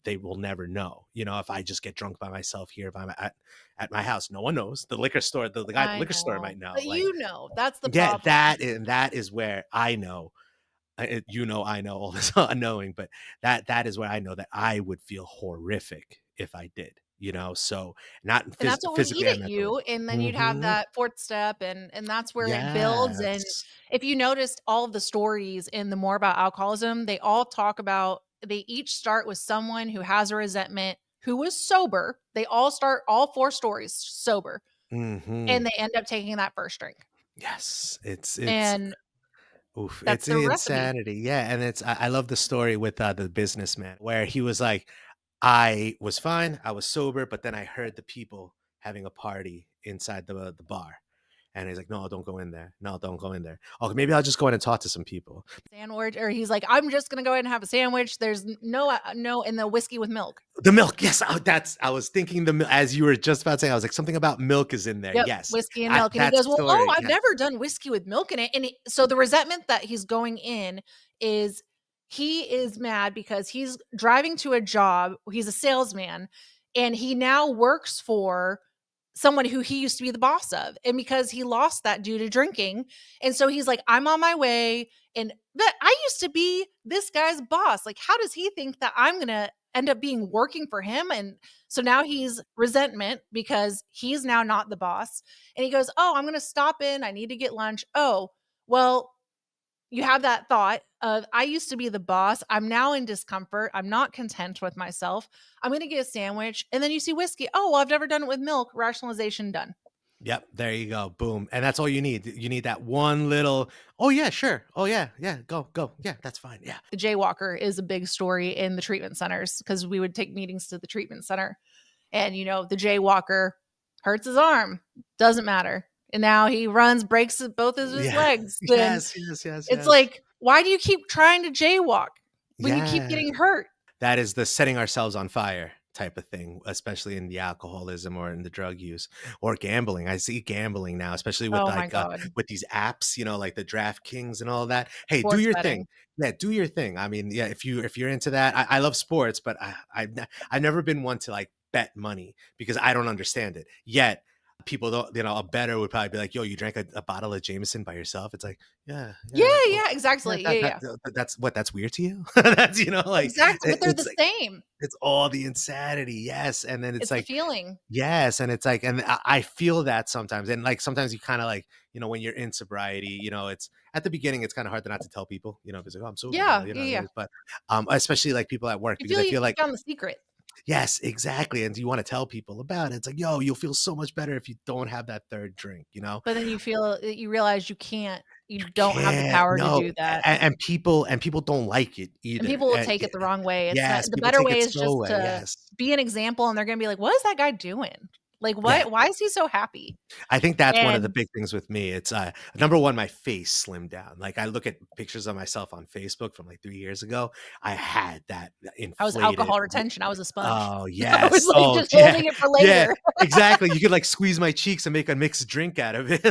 They will never know. If I just get drunk by myself here, if I'm at my house, no one knows. The liquor store, the guy at the I liquor store know, might know. but Like, that's the yeah, problem. that is where I know. I know all this unknowing, but that is where I know that I would feel horrific if I did. So not And that's what would eat physically and at mentally. you, and then you'd have Hmm. that 4th step, and that's where it builds, and Yes. if you noticed all of the stories in the More About Alcoholism, they all talk about they each start with someone who has a resentment, who was sober. They all start all 4 stories sober, Hmm. and they end up taking that first drink. Yes, it's And oof, that's it's the recipe. insanity. Yeah, and I love the story with the businessman where he was like, I was fine, I was sober, but then I heard the people having a party inside the bar. And he's like, no, don't go in there. No, don't go in there. Oh, maybe I'll just go in and talk to some people. Sandwich, or he's like, "I'm just gonna go ahead and have a sandwich. There's no in the whiskey with milk." The milk, yes, I was thinking as you were just about saying, I was like, something about milk is in there. Yep, Yes, whiskey and milk, and he that goes, "Well, oh, story. I've Yes, never done whiskey with milk in it," and so the resentment that he's going in is he is mad because he's driving to a job, he's a salesman, and he now works for someone who he used to be the boss of, and because he lost that due to drinking, and so he's like, "I'm on my way, and but I used to be this guy's boss, like, how does he think that I'm gonna end up being working for him?" And so now he's resentment because he's now not the boss, and he goes, "Oh, I'm gonna stop in, I need to get lunch." "Oh, well, you have that thought of, I used to be the boss. I'm now in discomfort. I'm not content with myself. I'm going to get a sandwich." And then you see whiskey. "Oh, well, I've never done it with milk." Rationalization done. yep, there you go. Boom. And that's all you need. You need that one little, oh yeah, sure. Oh yeah, yeah, go. Yeah, that's fine. Yeah. The jaywalker is a big story in the treatment centers because we would take meetings to the treatment center. And, the jaywalker hurts his arm. Doesn't matter. And now he runs, breaks both of his Yeah. legs. Then Yes, yes, yes, it's yes. like, why do you keep trying to jaywalk when you keep Yeah. getting hurt? That is the setting ourselves on fire type of thing, especially in the alcoholism or in the drug use or gambling. I see gambling now, especially with Oh my God. with these apps, like the DraftKings and all that. Hey, do Sports your thing. betting. Yeah, do your thing. I mean, yeah, if you're into that, I love sports, but I've never been one to like bet money because I don't understand it. Yet people don't, a better would probably be like, yo, you drank a bottle of Jameson by yourself. It's like, yeah, Yeah, yeah. Oh, yeah, yeah, exactly. Yeah, yeah. that's weird to you. That's like Exactly, but they're it's the like same. it's all the insanity, yes, and then it's It's the like feeling. yes, and it's like and I feel that sometimes, and, like, sometimes you kinda, like, when you're in sobriety, it's at the beginning, it's kinda hard to not to tell people, because like, "Oh, I'm sober now," Yeah, yeah, yeah. but, especially, like, people at work, You because feel I you feel keep like down the secret, yes, exactly, and you wanna tell people about it. It's like, "Yo, you'll feel so much better if you don't have that 3rd drink," you know? but then you realize you You don't have the can't, power to no, do that, and people don't like it and either, people will take it the wrong way. It's not yes, the people better take it way is so just away, to yes. be an example, and they're gonna be like, "What is that guy doing? Like, Yeah. why is he so happy?" I think that's one of the And big things with me. It's number one, my face slimmed down. Like I look at pictures of myself on Facebook from like 3 years ago. I had that I was inflated. alcohol retention, I was a sponge. Oh I was, yes. like, Oh just yeah. holding it for Yeah. later. Exactly. You could like squeeze my cheeks and make a mixed drink out of it.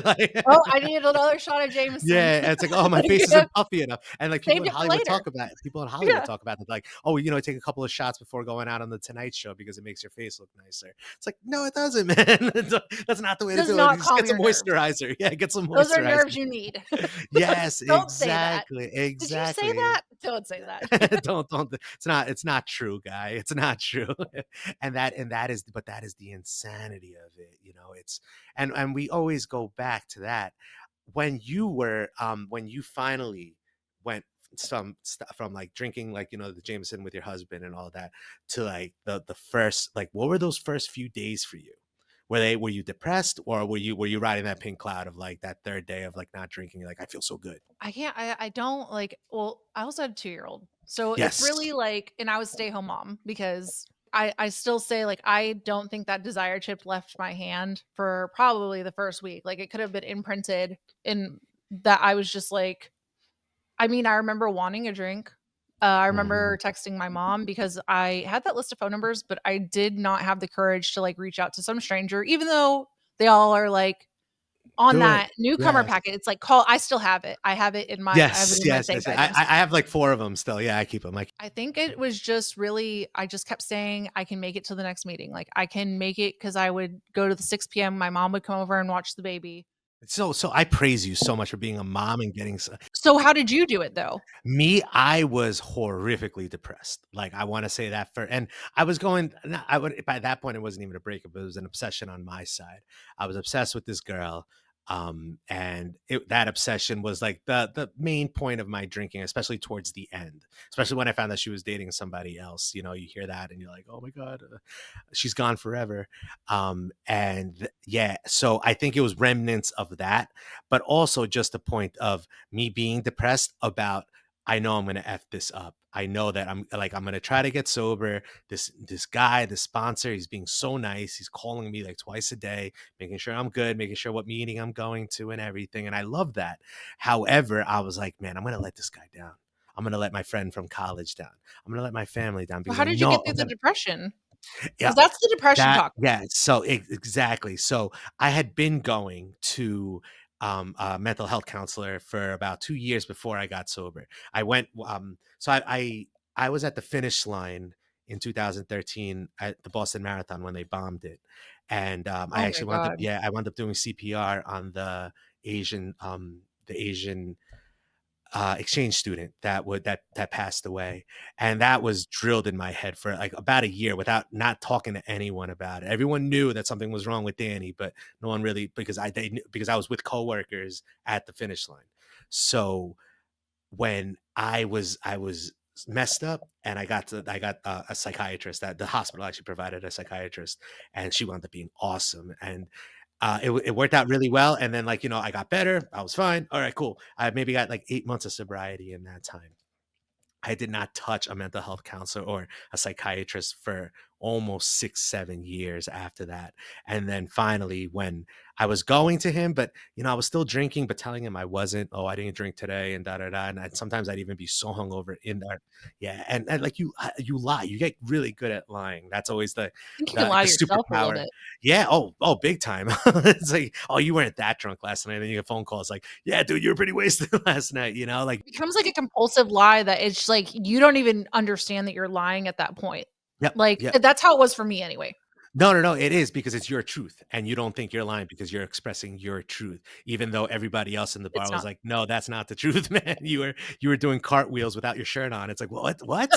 "Oh, Like I need another shot of Jameson." yeah, and it's like, "Oh, my Like, face yeah, isn't puffy enough." And, like, saved it for later. people in Hollywood Yeah. talk about it, like, "Oh, take a couple of shots before going out on the Tonight Show because it makes your face look nicer." It's like, "No, it doesn't, man. That's not the way to Does do it. not Just calm get some your nerves. moisturizer." Yeah, get some Those are moisturizer. nerves you need. Yes, Don't say that. exactly, "Did you say exactly. that?" Don't say that. Don't it's not true, guy. It's not true. And that is but that is the insanity of it, it's and we always go back to that when you finally went from like drinking like the Jameson with your husband and all that to like the first like what were those first few days for you? Were you depressed or were you riding that pink cloud of like that third day of like not drinking? You're like, I feel so good. I can't I don't, like, well, I also have a 2-year-old. So it's Yes. really like, and I was stay-home mom because I still say, like, I don't think that desire chip left my hand for probably the first week. Like, it could have been imprinted in that I was just like, I mean, I remember wanting a drink. I Mhm. remember texting my mom because I had that list of phone numbers, but I did not have the courage to, like, reach out to some stranger, even though they all are, like, on Do it. that newcomer Yes. packet. It's like, call I still have it. I have it Yes, in my yes, safe, yes. I I just have like 4 of them still. Yeah, I keep them. Like I think it was just really I just kept saying, "I can make it to the next meeting." Like, I can make it because I would go to the 6 p.m., my mom would come over and watch the baby. so I praise you so much for being a mom and getting So how did you do it, though? me, I was horrifically depressed. Like I want to say that for and I was going I would by that point it wasn't even a breakup, it was an obsession on my side. I was obsessed with this girl. And that obsession was like the main point of my drinking, especially towards the end, especially when I found that she was dating somebody else. You know, you hear that and you're like, oh my God, she's gone forever. Yeah, so I think it was remnants of that, but also just a point of me being depressed about, I know I'm gonna F this up. I know that I'm gonna try to get sober. This guy, the sponsor, he's being so nice. He's calling me like twice a day, making sure I'm good, making sure what meeting I'm going to and everything. And I love that. However, I was like, man, I'm gonna let this guy down. I'm gonna let my friend from college down. I'm gonna let my family down Well, because how I did you get know through the depression? yeah, Because that's the depression that talk. yeah, so exactly. So I had been going to a mental health counselor for about 2 years before I got sober. I went so I was at the finish line in 2013 at the Boston Marathon when they bombed it. And I Oh my actually wound up God. I wound up doing CPR on the Asian exchange student that passed away, and that was drilled in my head for like about a year without not talking to anyone about it. Everyone knew that something was wrong with Danny, but no one really, because because I was with coworkers at the finish line. So when I was messed up, and I got a psychiatrist, that the hospital actually provided a psychiatrist, and she wound up being awesome. And it worked out really well. And then, like, I got better. I was fine. All right, cool. I maybe got like 8 months of sobriety in that time. I did not touch a mental health counselor or a psychiatrist for almost 6, 7 years after that. And then finally, when I was going to him, but I was still drinking, but telling him I wasn't. Oh, I didn't drink today, and da da da. And sometimes I'd even be so hungover in there. Yeah, and like you lie. You get really good at lying. That's always the think you can the lie the to yourself a little superpower. bit. Yeah. Oh, big time. It's like, oh, you weren't that drunk last night. And then you get phone calls like, yeah, dude, you were pretty wasted last night. Like, It becomes like a compulsive lie that it's like you don't even understand that you're lying at that point. yep, Like, yep. that's how it was for me anyway. No, no, no, it is because it's your truth, and you don't think you're lying because you're expressing your truth, even though everybody else in the bar It's was not. like, "No, that's not the truth, man. You were doing cartwheels without your shirt on." It's like, "What? What?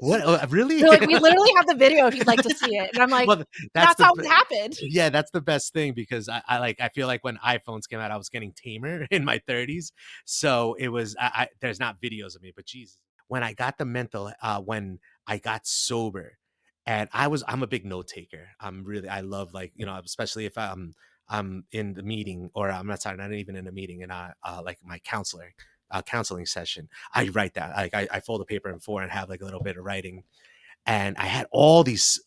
What? Really?" They're like, "We literally have the video if you'd like to see it." And I'm like, Well, that's "That's the how b it happened." yeah, that's the best thing because I feel like when iPhones came out, I was getting tamer in my 30s, so it was there's not videos of me, but Jesus, when I got when I got sober, and I'm a big note taker. I love, like, especially if I'm in the meeting, or I'm not sorry, not even in a meeting, and like my counseling session, I write that. Like, I fold the paper in four and have like a little bit of writing. And I had all this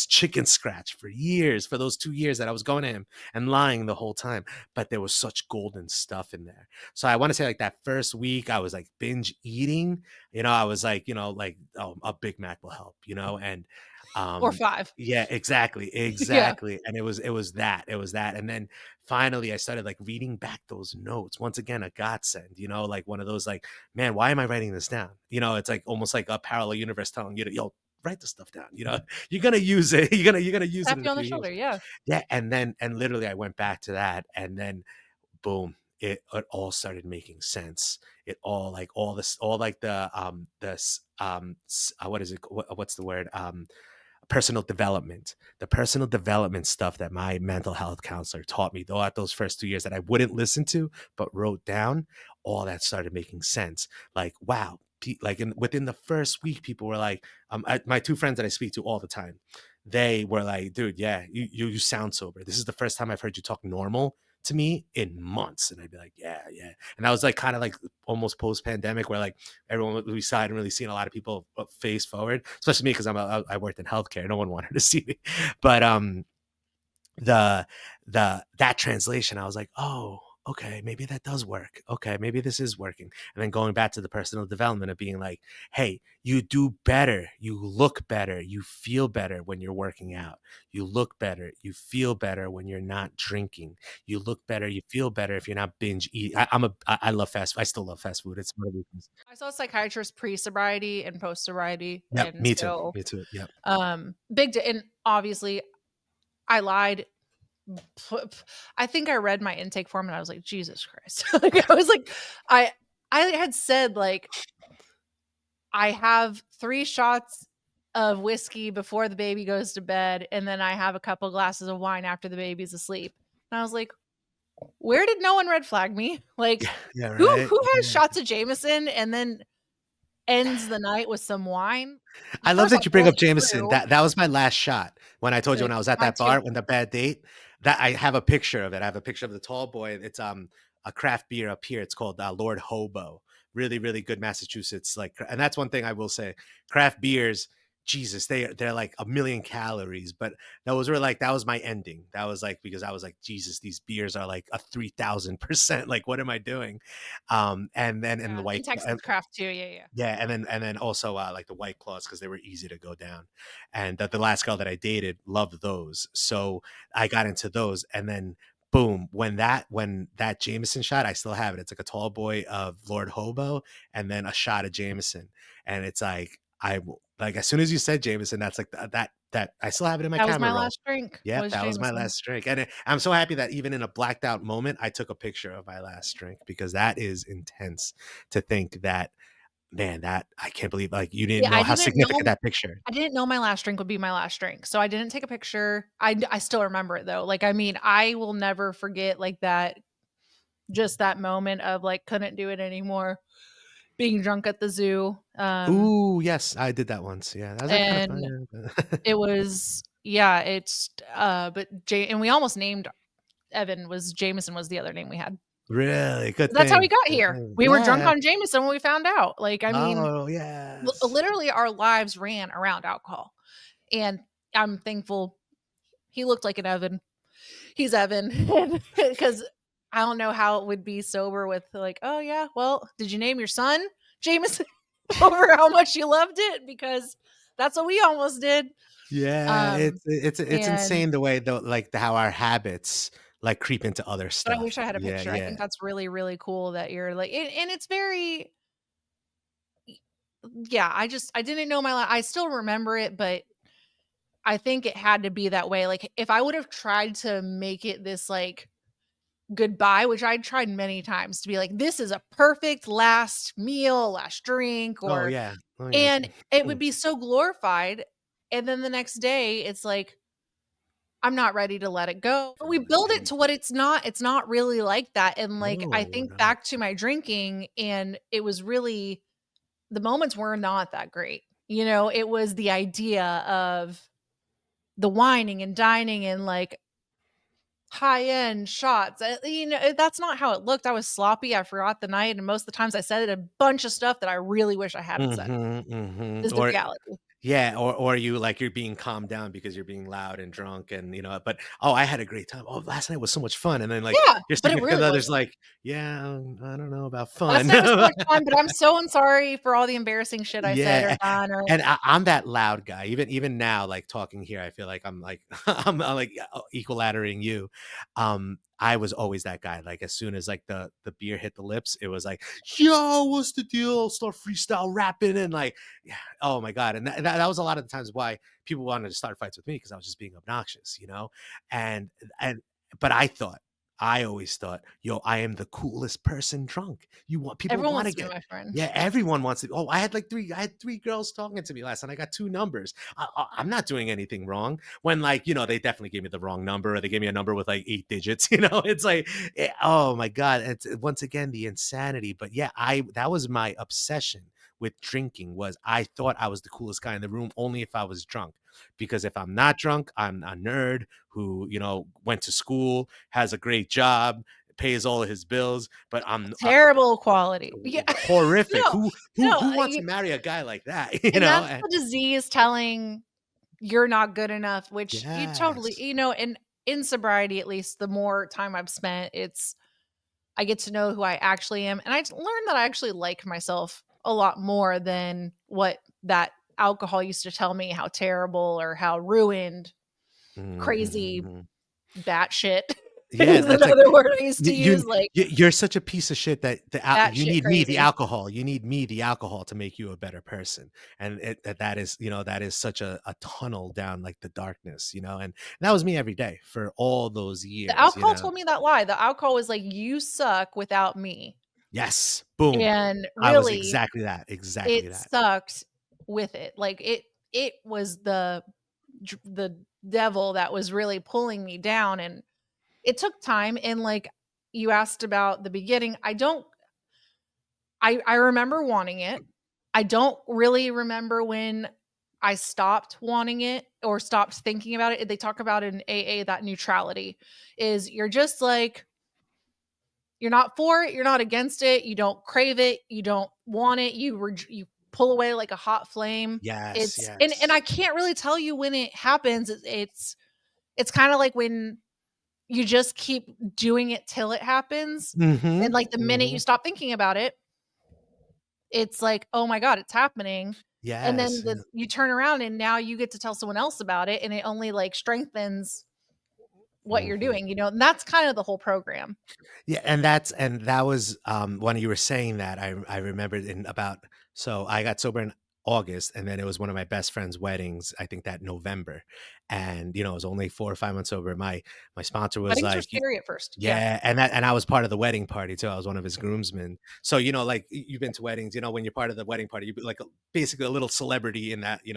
chicken scratch for years, for those 2 years that I was going to him and lying the whole time. But there was such golden stuff in there. So I want to say, like, that first week, I was like binge eating. I was like, oh, a Big Mac will help, and Or um, 5. yeah, exactly, Yeah. exactly. And it was that. And then finally I started like reading back those notes. Once again, a godsend, like one of those, like, man, why am I writing this down? It's like almost like a parallel universe telling you to, yo, write the stuff down. You're gonna use it. You're gonna use it Tap in a you on the few years. shoulder, yeah. Yeah, and literally I went back to that, and then boom, it all started making sense. It all, like, all this, all like what is it? What's the word? The personal development stuff that my mental health counselor taught me throughout those first 2 years that I wouldn't listen to but wrote down, all that started making sense. Like, wow, like, within the first week, people were like, my two friends that I speak to all the time, they were like, dude, yeah, you sound sober. This is the first time I've heard you talk normal to me in months. And I'd be like, yeah, yeah. And that was like kind of like almost post pandemic, where like everyone, we saw, I hadn't really seen a lot of people face forward, especially me because I worked in healthcare. No one wanted to see me, but the that translation, I was like, oh, okay, maybe that does work. Okay, maybe this is working. And then going back to the personal development of being like, hey, you do better, you look better, you feel better when you're working out. You look better, you feel better when you're not drinking. You look better, you feel better if you're not binge eating. I love fast food. I still love fast food. It's one of the things. I saw a psychiatrist pre-sobriety and post-sobriety, Yep, and me too. so, Me too. Yep. and obviously I lied. I think I read my intake form and I was like, "Jesus Christ." Like, I was like, I I had said, like, I have 3 shots of whiskey before the baby goes to bed, and then I have a couple glasses of wine after the baby's asleep. And I was like, where did no one red flag me? Like, Yeah, yeah, who right? has Yeah. shots of Jameson and then ends the night with some wine? I love First that off, you bring well, up it's Jameson. true. That was my last shot when I told you Good. when I was at Mine that too. bar when the bad date. That I have a picture of it. I have a picture of the tall boy. It's a craft beer up here. It's called Lord Hobo. Really, really good Massachusetts. Like, and that's one thing I will say. Craft beers, Jesus, they're like a million calories. But that was my ending. That was like because I was like, Jesus, these beers are like a 3,000%. Like, what am I doing? And then in Yeah, the in white Texas craft too. Yeah, yeah. yeah, and then also like the White Claws because they were easy to go down, and the last girl that I dated loved those, so I got into those, and then boom, when that Jameson shot, I still have it. It's like a tall boy of Lord Hobo, and then a shot of Jameson, and it's like like as soon as you said Jameson, that's like that I still have it in my That was camera my roll. last drink, Yep, was that was my Jameson. last drink, and I'm so happy that even in a blacked out moment, I took a picture of my last drink because that is intense to think that man, that I can't believe, like, you didn't Yeah, know how significant that picture. I didn't know my last drink would be my last drink, so I didn't take a picture. I still remember it though. Like, I mean, I will never forget, like, that just that moment of, like, couldn't do it anymore, being drunk at the zoo, Ooh, yes, I did that once, yeah, that was, like, kinda and fun, yeah. it was yeah, it's, but J and we almost named Evan was Jameson was the other name we had. Really? Good That's how we thing, got good here. thing. We were drunk Yeah. on Jameson when we found out. Like, I mean, Oh, yes. literally our lives ran around alcohol, and I'm thankful he looked like an Evan. He's Evan, because I don't know how it would be sober with like, "Oh, yeah, well, did you name your son Jameson over how much you loved it?" Because that's what we almost did. Yeah, Um, it's and insane the way though, like, how our habits, like, creep into other but I wish stuff. I had a Yeah, picture. I think yeah. that's really, really cool that you're like and it's very yeah, I didn't know I still remember it, but I think it had to be that way. Like, if I would have tried to make it this, like, goodbye, which I tried many times to be like, "This is a perfect last meal, last drink," Oh, or yeah. Oh, yes. and it would be so glorified, and then the next day, it's like, I'm not ready to let it go. But we build it Mm. to what it's not really like that, and, like, I No, think no. back to my drinking, and it was really the moments were not that great, you know? It was the idea of the wining and dining and, like, high-end shots, you know, that's not how it looked. I was sloppy, I forgot the night, and most of the times I said a bunch of stuff that I really wish I hadn't said, Mhm, mhm, is the reality. yeah, or you like you're being calmed down because you're being loud and drunk and but oh, I had a great time. Oh, last night was so much fun. And then like Yeah, your but it significant really other's wasn't. like, yeah, I don't know about Last fun. night was so much fun, but I'm so sorry for all the embarrassing shit I said or Yeah, done or and I'm that loud guy. Even now, like talking here, I feel like I'm like I'm like equilaterally you. I was always that guy. Like as soon as like the beer hit the lips, it was like, yo, what's the deal? Start freestyle rapping and like, yeah, oh my god. And that was a lot of the times why people wanted to start fights with me because I was just being obnoxious. And and but I always thought, yo, I am the coolest person drunk. People everyone want wants to to be get my friend. yeah, everyone wants to. Oh, I had three girls talking to me last night. I got two numbers. I'm not doing anything wrong. When like they definitely gave me the wrong number, or they gave me a number with like 8 digits. It's like, oh my god, it's once again the insanity. But yeah, I that was my obsession with drinking. Was I thought I was the coolest guy in the room only if I was drunk. Because if I'm not drunk, I'm a nerd who went to school, has a great job, pays all of his bills, but I'm Terrible quality. Yeah. horrific. No, Who no, wants to marry a guy like that? and that's And the disease telling you're not good enough, which you totally yes. and in sobriety, at least, the more time I've spent, it's I get to know who I actually am, and I learned that I actually like myself a lot more than what that alcohol used to tell me how terrible or how ruined, crazy, Mhm. batshit Yeah, is that's like another word I used to you use, like, you're such a piece of shit that you batshit need me, the crazy. alcohol. You need me, the alcohol, to make you a better person. And that is, that is such a tunnel down like the darkness. And that was me every day for all those The years. alcohol told me that lie. The alcohol was like, "You suck without me." Yes. Boom. And I was really, exactly that. Exactly it that. sucked with it. Like, it was the devil that was really pulling me down, and it took time, and, like, you asked about the beginning. I remember wanting it. I don't really remember when I stopped wanting it or stopped thinking about it. They talk about in AA that neutrality is you're just like you're not for it, you're not against it, you don't crave it, you don't want it, you pull away like a hot flame. Yes, It's and yes. I can't really tell you when it happens. It's kind of like when you just keep doing it till it happens. And Mhm, like the minute you mhm. stop thinking about it, it's like, "Oh my god, it's happening." And then Yes, yeah. you turn around and now you get to tell someone else about it and it only like strengthens what you're Mhm. doing, and that's kind of the whole program. Yeah, and that was, when you were saying that, I remembered in about so I got sober in August, and then it was one of my best friend's weddings, I think that November, and, it was only 4 or 5 months sober. My sponsor was Weddings are like, scary at first. Yeah. yeah, and I was part of the wedding party too. I was one of his groomsmen. So, like you've been to weddings, when you're part of the wedding party, you be like basically a little celebrity in that, the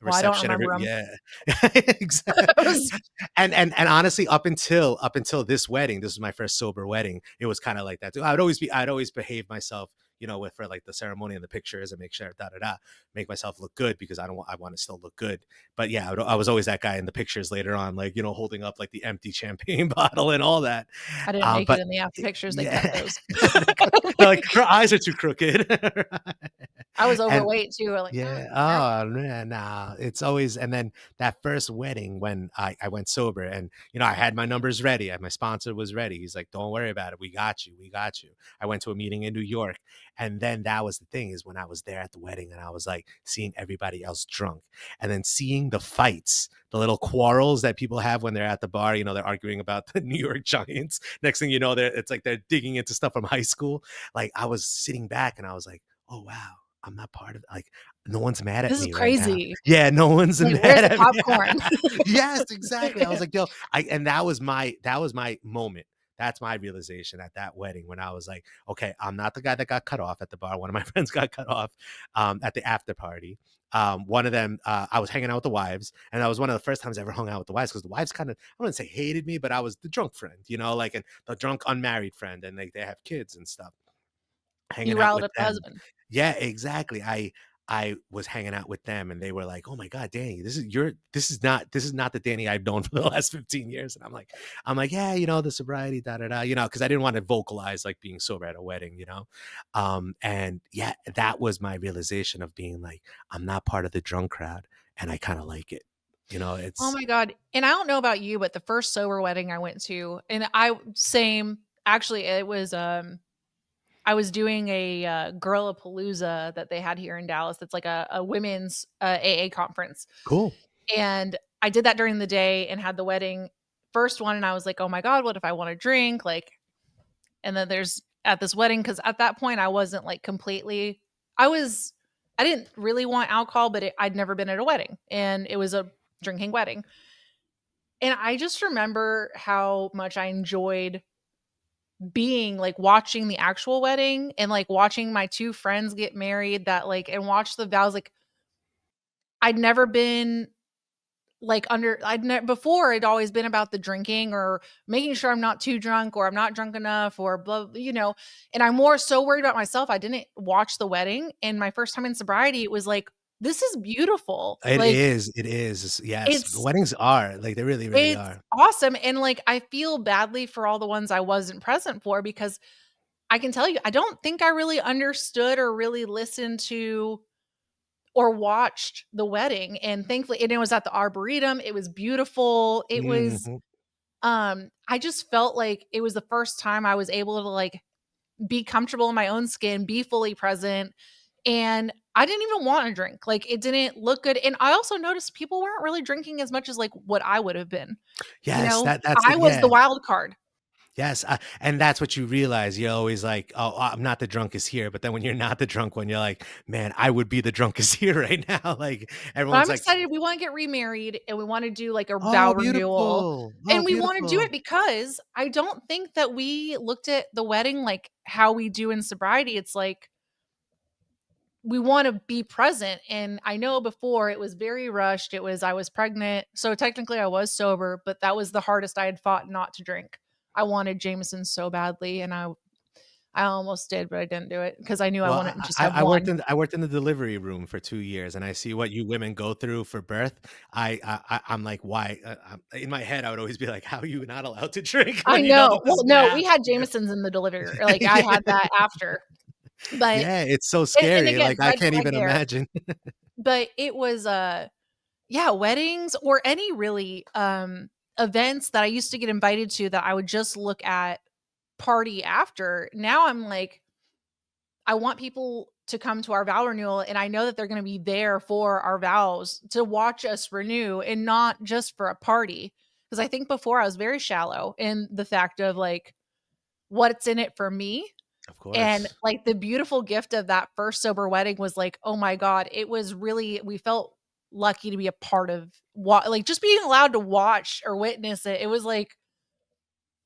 Well, I don't reception, every remember 'em. yeah. Exactly. And honestly, up until this wedding, this was my first sober wedding. It was kind of like that too. I'd always behave myself, with for like the ceremony and the pictures and make sure make myself look good because I want to still look good. But yeah, I was always that guy in the pictures later on, like, holding up like the empty champagne bottle and all that. I didn't make it But in the after pictures, they cut yeah, those. they're like, her eyes are too crooked. I was And overweight too, I'm like, yeah. "Nope." Oh, man, nah. It's always and then that first wedding when I went sober and, I had my numbers ready. My sponsor was ready. He's like, "Don't worry about it. We got you. We got you." I went to a meeting in New York. And then that was the thing is when I was there at the wedding and I was like seeing everybody else drunk and then seeing the fights, the little quarrels that people have when they're at the bar, they're arguing about the New York Giants. Next thing you know, it's like they're digging into stuff from high school. Like I was sitting back and I was like, "Oh wow, I'm not part of like no one's mad at This is me right now." crazy. Yeah, no one's Like, mad "Where's the at me. popcorn?" Yes, exactly. I was like, "Yo," and that was my moment. That's my realization at that wedding when I was like, "Okay, I'm not the guy that got cut off at the bar." One of my friends got cut off at the after party. One of them, I was hanging out with the wives, and that was one of the first times I ever hung out with the wives because the wives kind of, I wouldn't say hated me, but I was the drunk friend, like and the drunk unmarried friend, and they have kids and stuff hanging You out riled with up the them. husband. Yeah, exactly. I was hanging out with them and they were like, "Oh my God, Danny, this is not the Danny I've known for the last 15 years." And I'm like, "Yeah, the sobriety, da da da," because I didn't want to vocalize like being sober at a wedding. And yeah, that was my realization of being like, I'm not part of the drunk crowd and I kind of like it. Oh It's my god, and I don't know about you, but the first sober wedding I went to and same actually, it was, I was doing a, Girl-a-Palooza that they had here in Dallas. It's like a women's, AA conference, cool. and I did that during the day and had the wedding first one, and I was like, "Oh my god, what if I wanna drink?" Like, and then there's at this wedding because at that point, I wasn't, like, completely I was I didn't really want alcohol, but I'd never been at a wedding, and it was a drinking wedding, and I just remember how much I enjoyed being like, watching the actual wedding and, like, watching my 2 friends get married that, like and watch the vows, like, I'd never been, like, under I'd never before, it'd always been about the drinking or making sure I'm not too drunk or I'm not drunk enough or and I'm more so worried about myself, I didn't watch the wedding, and my first time in sobriety, it was like, "This is beautiful." It Like, is. It is. Yes. it's Weddings are like they really, really it's are. awesome, and, like, I feel badly for all the ones I wasn't present for because I can tell you, I don't think I really understood or really listened to or watched the wedding, and thankfully and it was at the Arboretum, it was beautiful, it was, Mhm. I just felt like it was the first time I was able to, like, be comfortable in my own skin, be fully present, and I didn't even wanna drink, like, it didn't look good, and I also noticed people weren't really drinking as much as, like, what I would have been, Yes, that's I it. was Yeah. the wild card. Yes, and that's what you realize. You're always like, "Oh, I'm not the drunkest here," but then when you're not the drunk one, you're like, "Man, I would be the drunkest here right now." Like But everyone's I'm like, excited, we wanna get remarried, and we wanna do, like, a vow "Oh, renewal, beautiful. Oh, and we wanna do it beautiful." because I don't think that we looked at the wedding like how we do in sobriety, it's like, we wanna be present, and I know before it was very rushed, I was pregnant, so technically I was sober, but that was the hardest I had fought not to drink. I wanted Jameson so badly, and I almost did, but I didn't do it because I knew I Well, wanted to just have one. I worked in the delivery room for 2 years, and I see what you women go through for birth. I'm like, "Why?" In my head, I would always be like, "How are you not allowed to drink I when you know know. that this Well, is gonna no, we happen had to you?" Jamesons in the delivery, like, I had that after, but Yeah, it's so and scary, again, like, I red can't flag even there, imagine. but it was, yeah, weddings or any really, events that I used to get invited to that I would just look at, party after. Now I'm like, I want people to come to our vow renewal, and I know that they're gonna be there for our vows to watch us renew and not just for a party. Because I think before I was very shallow in the fact of, like, what's in it for me, Of and, course. like, the beautiful gift of that first sober wedding was, like, oh my god, it was really we felt lucky to be a part of like, just being allowed to watch or witness it, it was, like,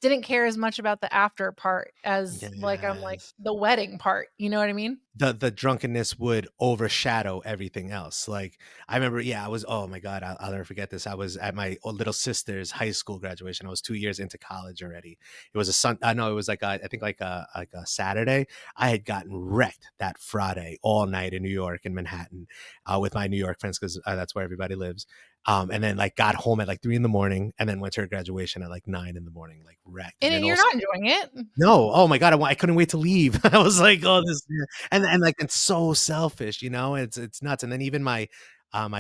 didn't care as much about the after part as, like, I'm like, Yes. the wedding part, you know what I mean? The drunkenness would overshadow everything else. Like, I remember, yeah, I was, oh my God, I'll never forget this. I was at my little sister's high school graduation. I was 2 years into college already. It was a I know it was like I think like a Saturday. I had gotten wrecked that Friday all night in New York, in Manhattan, with my New York friends, because that's where everybody lives. And then like got home at like 3 in the morning, and then went to her graduation at like 9 in the morning, like wrecked. And And then then you're also, not enjoying it. no, oh my God, I couldn't wait to leave. I was like, "Oh, this," and like, it's so selfish, you know? It's nuts. And then even my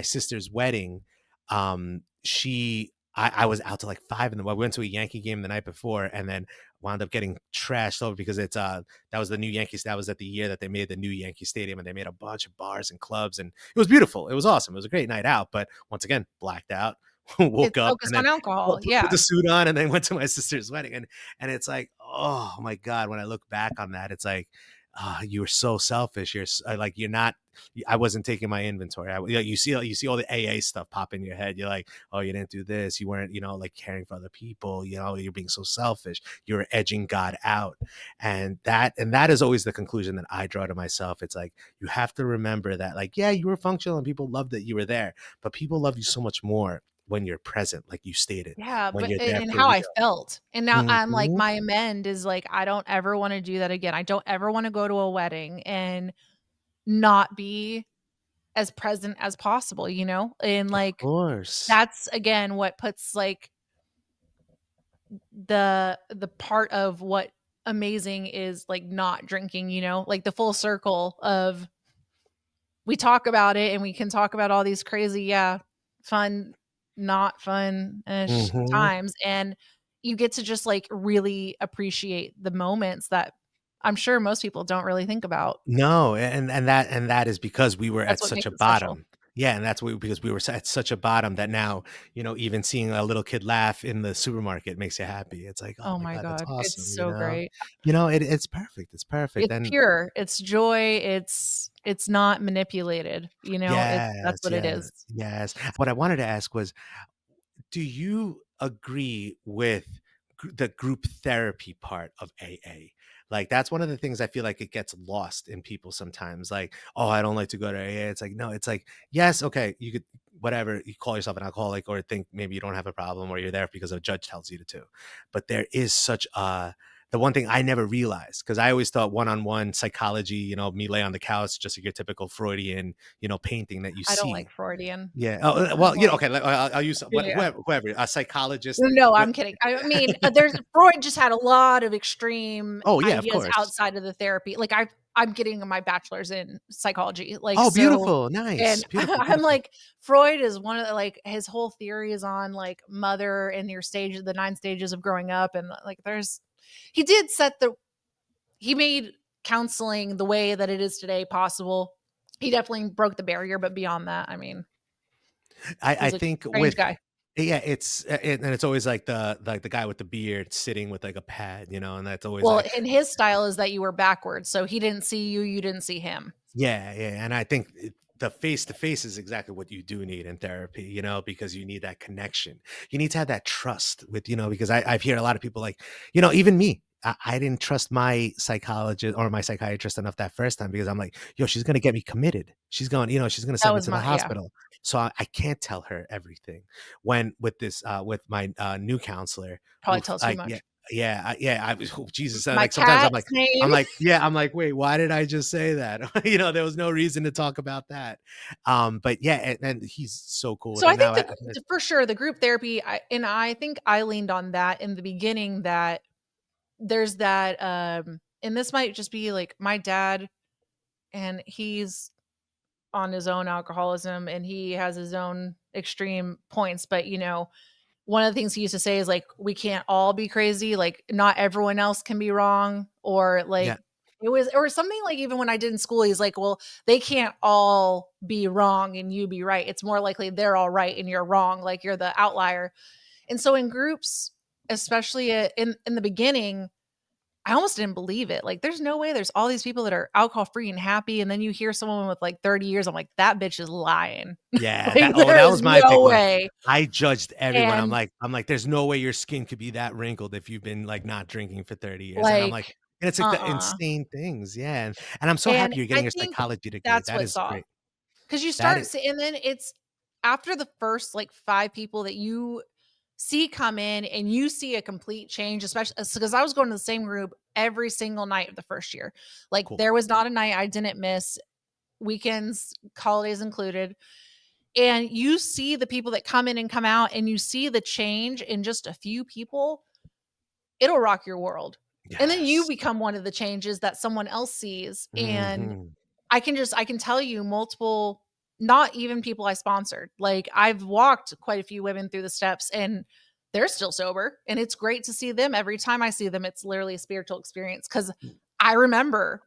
sister's wedding, I was out till like 5 in the we went to a Yankee game the night before, and then wound up getting trashed over because that was the new Yankees, that was at the year that they made the new Yankee Stadium, and they made a bunch of bars and clubs, and it was beautiful. It was awesome. It was a great night out, but once again, blacked out, woke It's up, and focused then on alcohol, put yeah. the suit on, and then went to my sister's wedding. And it's like, oh my God, when I look back on that, it's like, you were so selfish. Like, you're not. I wasn't taking my inventory. You see all the AA stuff pop in your head. You're like, oh, you didn't do this. You weren't, like, caring for other people. You're being so selfish. You're edging God out, and that is always the conclusion that I draw to myself. It's like, you have to remember that, like, yeah, you were functional and people loved that you were there, but people love you so much more when you're present, like you stated, Yeah, when but you're there and for how I real. felt, and now I'm like, Mhm. my amend is, like, I don't ever wanna do that again. I don't ever wanna go to a wedding and not be as present as possible, you know? And, Of like, course. that's again what puts, like, the part of what amazing is, like, not drinking, you know? Like, the full circle of we talk about it and we can talk about all these crazy, yeah, fun, not fun-ish Mhm. times, and you get to just, like, really appreciate the moments that I'm sure most people don't really think about. No, and that is because we were That's at what such makes a it special. bottom. Yeah, and that's because we were at such a bottom that now, even seeing a little kid laugh in the supermarket makes you happy. It's like, "Oh Oh my my God, that's god, it's awesome," you so know? great. It's perfect, it's perfect, It's and pure, it's joy, it's not manipulated, you know? That's yes, what it yes, is. yes. What I wanted to ask was, do you agree with the group therapy part of AA? Like, that's one of the things I feel like it gets lost in people sometimes. Like, oh, I don't like to go to AA. It's like, no, it's like, yes, okay, you could, whatever, you call yourself an alcoholic or think maybe you don't have a problem or you're there because a judge tells you to. But there is such the one thing I never realized, because I always thought one-on-one psychology, me lay on the couch, just like your typical Freudian, painting that you I don't like see. Freudian. Yeah. Oh, I'm well, like okay. I'll use yeah. whoever, a psychologist. No, What? I'm kidding. I mean, there's Freud just had a lot of extreme Oh yeah, of ideas course. outside of the therapy. Like I'm getting my bachelor's in psychology. Like Oh, so beautiful, and nice, beautiful, I'm beautiful. like Freud is one of the like his whole theory is on like mother and your stage the 9 stages of growing up and like there's he did set the he made counseling the way that it is today possible. He definitely broke the barrier, but beyond that, I mean, I he's a think strange with guy. yeah, and it's always like the guy with the beard sitting with like a pad, and that's always Well, like, and his style is that you were backwards, so he didn't see you, you didn't see him. yeah, yeah, and I think the face to face is exactly what you do need in therapy, because you need that connection. You need to have that trust with, because I've heard a lot of people like, even me. I didn't trust my psychologist or my psychiatrist enough that first time because I'm like, yo, she's gonna get me committed. She's gonna That send me was to the my yeah, hospital. So I can't tell her everything. When with my new counselor, probably oof, tells too like, yeah, much. yeah, Jesus, My like, sometimes cat's name. I'm like, "Wait, why did I just say that?" You know, there was no reason to talk about that. But yeah, and he's so cool with So it I now. think for sure the group therapy, I think I leaned on that in the beginning, that there's that, and this might just be like my dad, and he's on his own alcoholism and he has his own extreme points, but one of the things he used to say is like, we can't all be crazy, like not everyone else can be wrong, or Yeah, like it was, or something like, even when I did in school, he's like, well, they can't all be wrong and you be right. It's more likely they're all right and you're wrong, like you're the outlier. And so in groups, especially in the beginning, I almost didn't believe it. Like, there's no way there's all these people that are alcohol free and happy. And then you hear someone with like 30 years. I'm like, that bitch is lying. yeah, Like, there that is was my big no one. way. I judged everyone. And I'm like, "There's no way your skin could be that wrinkled if you've been, like, not drinking for 30 years," and I'm like, like, and it's like the uh-uh. insane things, yeah, and I'm so And happy you're I getting your think psychology degree. that's That what's is off, great. because you That start is and then it's after the first like 5 people that you see come in and you see a complete change, especially because I was going to the same group every single night of the first year. Like, cool. there was not a night I didn't miss, weekends, holidays included. And you see the people that come in and come out, and you see the change in just a few people, it'll rock your world. And then you Yes. become one of the changes that someone else sees. And Mhm. I can tell you multiple, not even people I sponsored. Like, I've walked quite a few women through the steps and they're still sober. And it's great to see them. Every time I see them, it's literally a spiritual experience, because I remember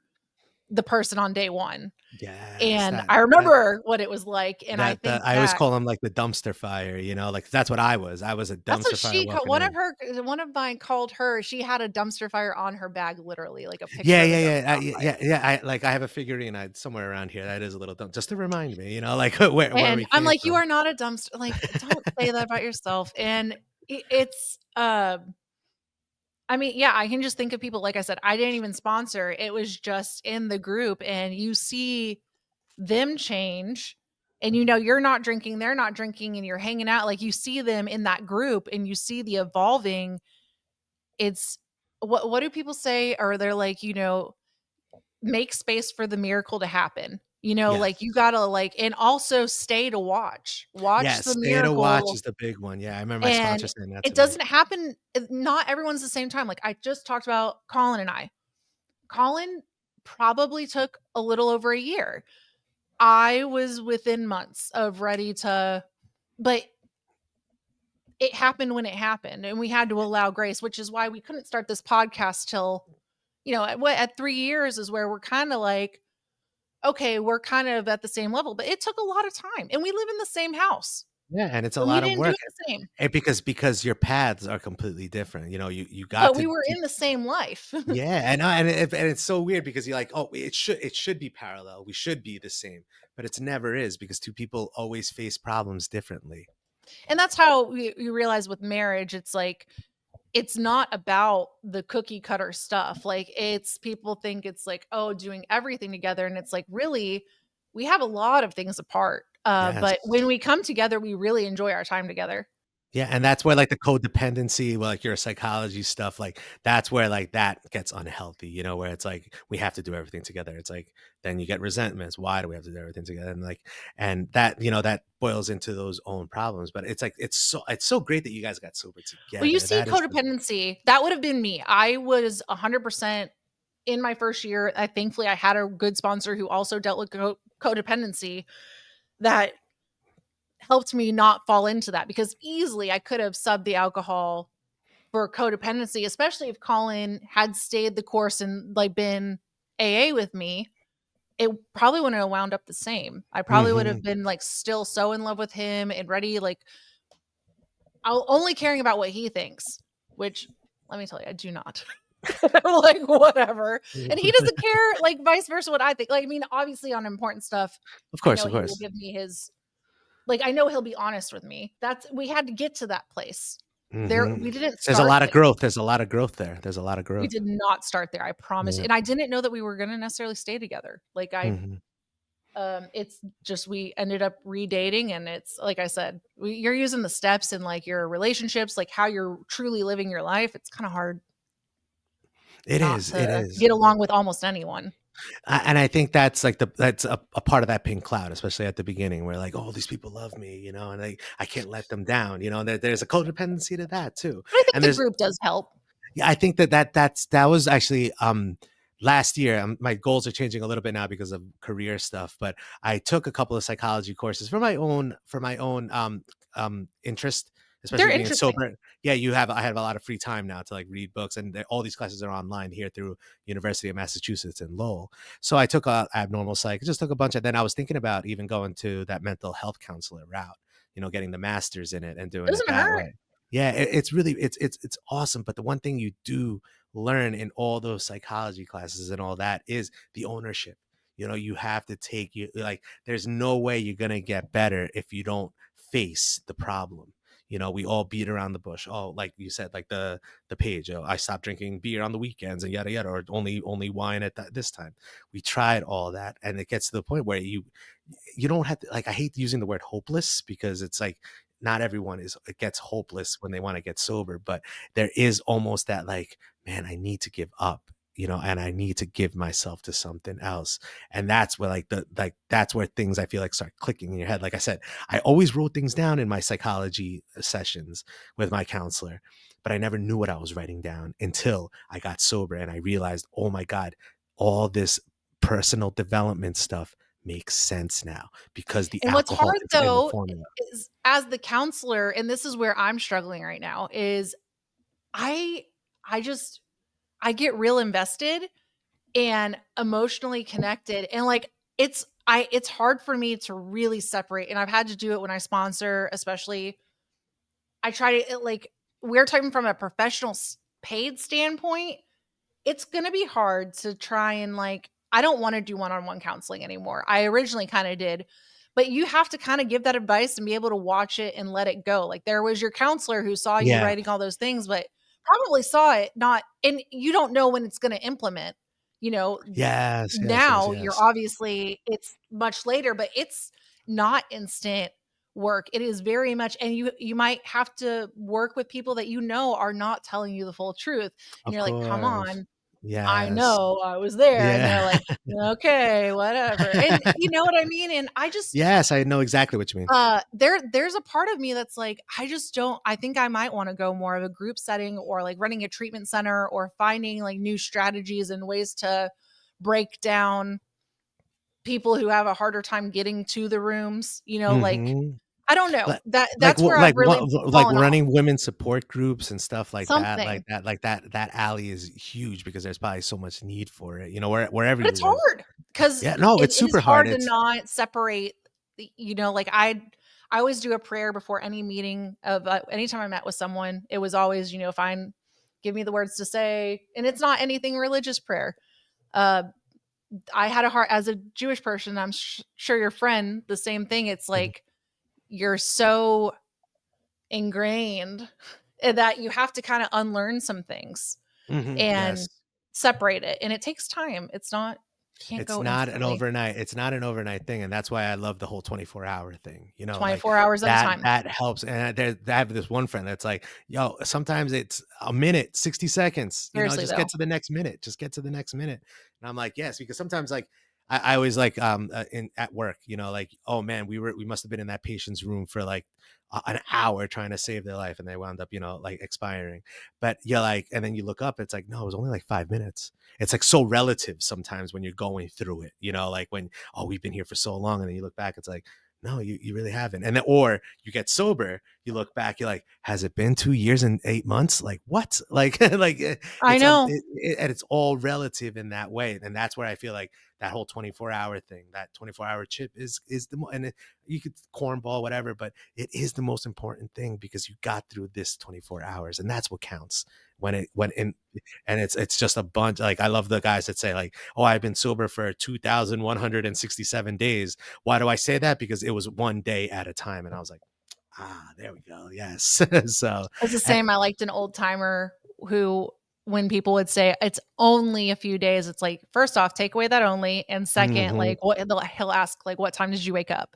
the person on day one Yes, and that I that remember what it was like. And I that think I always back, call him, like, the dumpster fire, you know, like, that's what I was. I was a that's what dumpster fire she called walking in. one of mine called her. She had a dumpster fire on her bag, literally, like a picture Yeah, of a yeah, dumpster yeah, on yeah, fire. yeah, I have a figurine, somewhere around here that is a little dumb just to remind me, you know, like, where And we I'm came like, "You from. are not a dumpster." Like, don't say that about yourself. And it's, I mean, yeah, I can just think of people, like I said, I didn't even sponsor. It was just in the group, and you see them change, and you're not drinking, they're not drinking, and you're hanging out. Like, you see them in that group and you see the evolving. It's what do people say? Or they're like, make space for the miracle to happen. Like, Yes. you gotta like, and also stay to watch. Watch Yes, the stay to watch miracle. is the big one. Yeah, I remember my And sponsor saying that it to me. doesn't happen, not everyone's the same time. Like, I just talked about Colin and I. Colin probably took a little over a year. I was within months of ready to, but it happened when it happened, and we had to allow grace, which is why we couldn't start this podcast till, at 3 years is where we're kinda like, okay, we're kind of at the same level, but it took a lot of time, and we live in the same house, Yeah, and it's a and we lot of didn't do work, it the same, and because your paths are completely different, you know, you got but to we were keep. in the same life. Yeah, and it's so weird because you're like, "Oh, it should be parallel, we should be the same," but it's never is because 2 people always face problems differently. And that's how we realize with marriage, it's like, it's not about the cookie cutter stuff. Like, it's, people think it's like, oh, doing everything together. And it's like, really, we have a lot of things apart. Yes. But when we come together, we really enjoy our time together. Yeah, and that's where, like, the codependency, well, like, your psychology stuff, like, that's where, like, that gets unhealthy, you know, where it's like, we have to do everything together. It's like, then you get resentments. Why do we have to do everything together? And, like, and that, that boils into those own problems. But it's like, it's so great that you guys got sober Well, you together. see That is the codependency. That would have been me. I was 100% in my first year. Thankfully, I had a good sponsor who also dealt with codependency, that helped me not fall into that, because easily I could have subbed the alcohol for codependency, especially if Colin had stayed the course and like been AA with me. It probably wouldn't have wound up the same. I probably would have Mhm. been like still so in love with him and ready, like, I'll only caring about what he thinks, which, let me tell you, I do not. Like, whatever. And he doesn't care, like, vice versa, what I think. Like, I mean, obviously on important stuff, Of I course, know of he will course. give me his, like, I know he'll be honest with me. We had to get to that place. We Mhm. didn't There's a start lot of there. growth. There's a lot of growth there. There's a lot of We growth. did not start there, I promise you, Yeah. and I didn't know that we were gonna necessarily stay together. Like, Mhm. it's just, we ended up redating, and it's like I said, you're using the steps in, like, your relationships, like, how you're truly living your life, it's kinda hard. It not is, to it is. get along with almost anyone. And I think that's like that's a part of that pink cloud, especially at the beginning, where like, oh, these people love me, and I can't let them down, and there's a codependency to that too. But I think And the there's group does help. Yeah, I think that was actually last year. My goals are changing a little bit now because of career stuff, but I took a couple of psychology courses for my own interest, They're especially being interesting. sober. Yeah, I have a lot of free time now to like read books, and all these classes are online here through University of Massachusetts in Lowell. So I took a abnormal psych, just took a bunch of. Then I was thinking about even going to that mental health counselor route, getting the master's in it and It doing it doesn't that hurt. way. Yeah, it's really it's awesome. But the one thing you do learn in all those psychology classes and all that is the ownership. You have to take you like there's no way you're gonna get better if you don't face the problem. We all beat around the bush. Oh, like you said, like the page. Oh, I stopped drinking beer on the weekends and yada yada, or only wine at this time. We tried all that, and it gets to the point where you don't have to, like, I hate using the word hopeless because it's like not everyone it gets hopeless when they want to get sober, but there is almost that like, man, I need to give up, and I need to give myself to something else. And that's where that's where things I feel like start clicking in your head. Like I said, I always wrote things down in my psychology sessions with my counselor, but I never knew what I was writing down until I got sober and I realized, oh my God, all this personal development stuff makes sense now because the And what's alcohol hard is in the though formula. is as the counselor, and this is where I'm struggling right now, is I I just I get real invested and emotionally connected, and like it's hard for me to really separate, and I've had to do it when I sponsor, especially. I try to like, we're talking from a professional paid standpoint. It's going to be hard to try and like, I don't want to do one-on-one counseling anymore. I originally kind of did, but you have to kind of give that advice and be able to watch it and let it go. Like there was your counselor who saw you Yeah. writing all those things, but probably saw it not, and you don't know when it's going to implement, you know, Yes, yes, yes, now you're yes. obviously, it's much later, but it's not instant work. It is very much, and you might have to work with people that are not telling you the full truth, and Of you're like, come course. on, I Yes. know, I was there, and Yeah. they're like, "Okay, whatever." And you know what I mean? And I just Yes, I know exactly what you mean. there's a part of me that's like, I just don't, I think I might wanna go more of a group setting or, like, running a treatment center or finding, like, new strategies and ways to break down people who have a harder time getting to the rooms, like, Mhm. I don't know. Like That's where I've really like fallen off. running women's support groups and stuff like that, Something. that alley is huge because there's probably so much need for it, wherever But you it's live. hard because Yeah, no, it's it is super hard. hard to It's not separate like, I always do a prayer before any meeting of, anytime I met with someone, it was always, "Fine, give me the words to say," and it's not anything religious prayer. Uh, I had a heart as a Jewish person, I'm sure your friend, the same thing, it's Mhm, like, you're so ingrained that you have to kinda unlearn some things mhm, yes. and separate it, and it takes time. Can't It's go not an instantly. overnight it's not an overnight thing, and that's why I love the whole 24-hour thing, like, 24 hours at a time. that helps, and I have this one friend that's like, "Yo, sometimes it's a minute, 60 seconds, Seriously, just get though. to the next minute, just get to the next minute," and I'm like, "Yes," because sometimes, like, I always like, in at work, like, "Oh, man, we must have been in that patient's room for, like, an hour trying to save their life, and they wound up, like, expiring," but you're like and then you look up, it's like, "No, it was only, like, 5 minutes." It's like so relative sometimes when you're going through it, like when, oh, we've been here for so long. And then you look back, it's like, no, you really haven't. And then, or you get sober, you look back, you're like, has it been 2 years and 8 months? Like what? Like, like I know. and it's all relative in that way. And that's where I feel like that whole 24-hour thing, that 24-hour chip is you could cornball, whatever, but it is the most important thing because you got through this 24 hours and that's what counts when in and it's just a bunch like I love the guys that say like, "Oh, I've been sober for 2,167 days." Why do I say that? Because it was one day at a time, and I was like, "Ah, there we go. Yes." So, It's the and same. I liked an old timer who, when people would say it's only a few days, it's like, first off, take away that only. And second, mhm, like, he'll ask, like, what time did you wake up?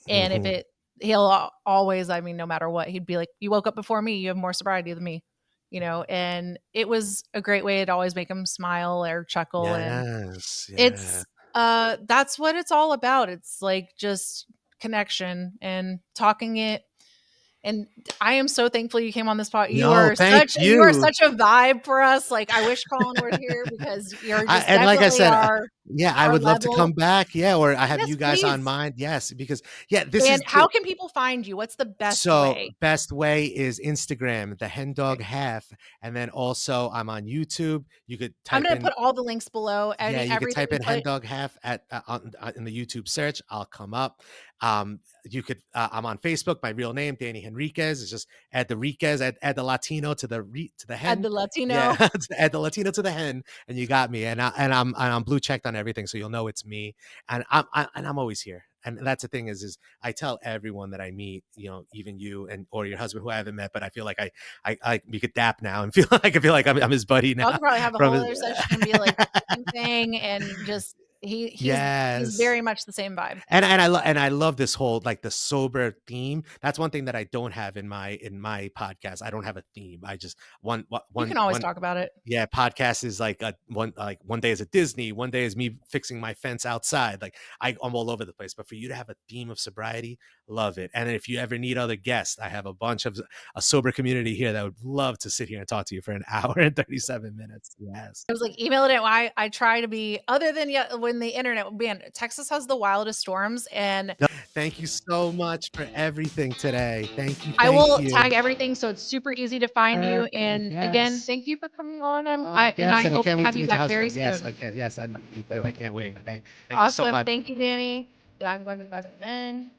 And mhm. he'll always, I mean, no matter what, he'd be like, you woke up before me. You have more sobriety than me. and it was a great way to always make him smile or chuckle. And Yes, yeah. it's that's what it's all about. It's like just connection and talking it. And I am so thankful you came on this pod. You No, are thank you. such a vibe for us. Like, I wish Colin were here because you're just And like I definitely said, yeah, I our would love to level. come back. Yeah, or I have Yes, you guys on please. mind. Yes, because yeah, this And is how can people find you? What's the best so way? best way is Instagram, the Hen Okay. Dog Half, and then also I'm on YouTube. You could I'm type gonna in put all the links below. yeah, you could Everything type we in Hen put Dog Half at in the YouTube search. I'll come up. You could. I'm on Facebook. My real name, Danny Henriquez, is just add the Riquez, add the Latino to the at hen. the Yeah, Latino. add the Latino to the hen, and you got me. And I'm blue checked on everything, so you'll know it's me. And I'm always here. And that's the thing is I tell everyone that I meet, even you and or your husband who I haven't met, but I feel like I we could dap now and feel like I feel like I'm his buddy Y'all now could probably have a from whole his other session and be like the cooking thing, and just he's yes. very much the same vibe. And I love this whole like the sober theme. That's one thing that I don't have in my podcast. I don't have a theme. I just You can always talk about it. yeah, podcast is like one day is at Disney, one day is me fixing my fence outside. Like I'm all over the place. But for you to have a theme of sobriety, love it. And if you ever need other guests, I have a sober community here that would love to sit here and talk to you for an hour and 37 minutes. Yes. I was like, email it. I try to be, other than when the internet, man, Texas has the wildest storms, and No, thank you so much for everything today. Thank you. I Thank will you. tag everything so it's super easy to find you. And again, Yes. thank you for coming on. And Yes, I and I hope can't to wait have to you meet your back husband. very Yes, soon. I can. Yes, I can't wait. Thank you so Awesome. much. Thank you, Danny. I'm going to go then.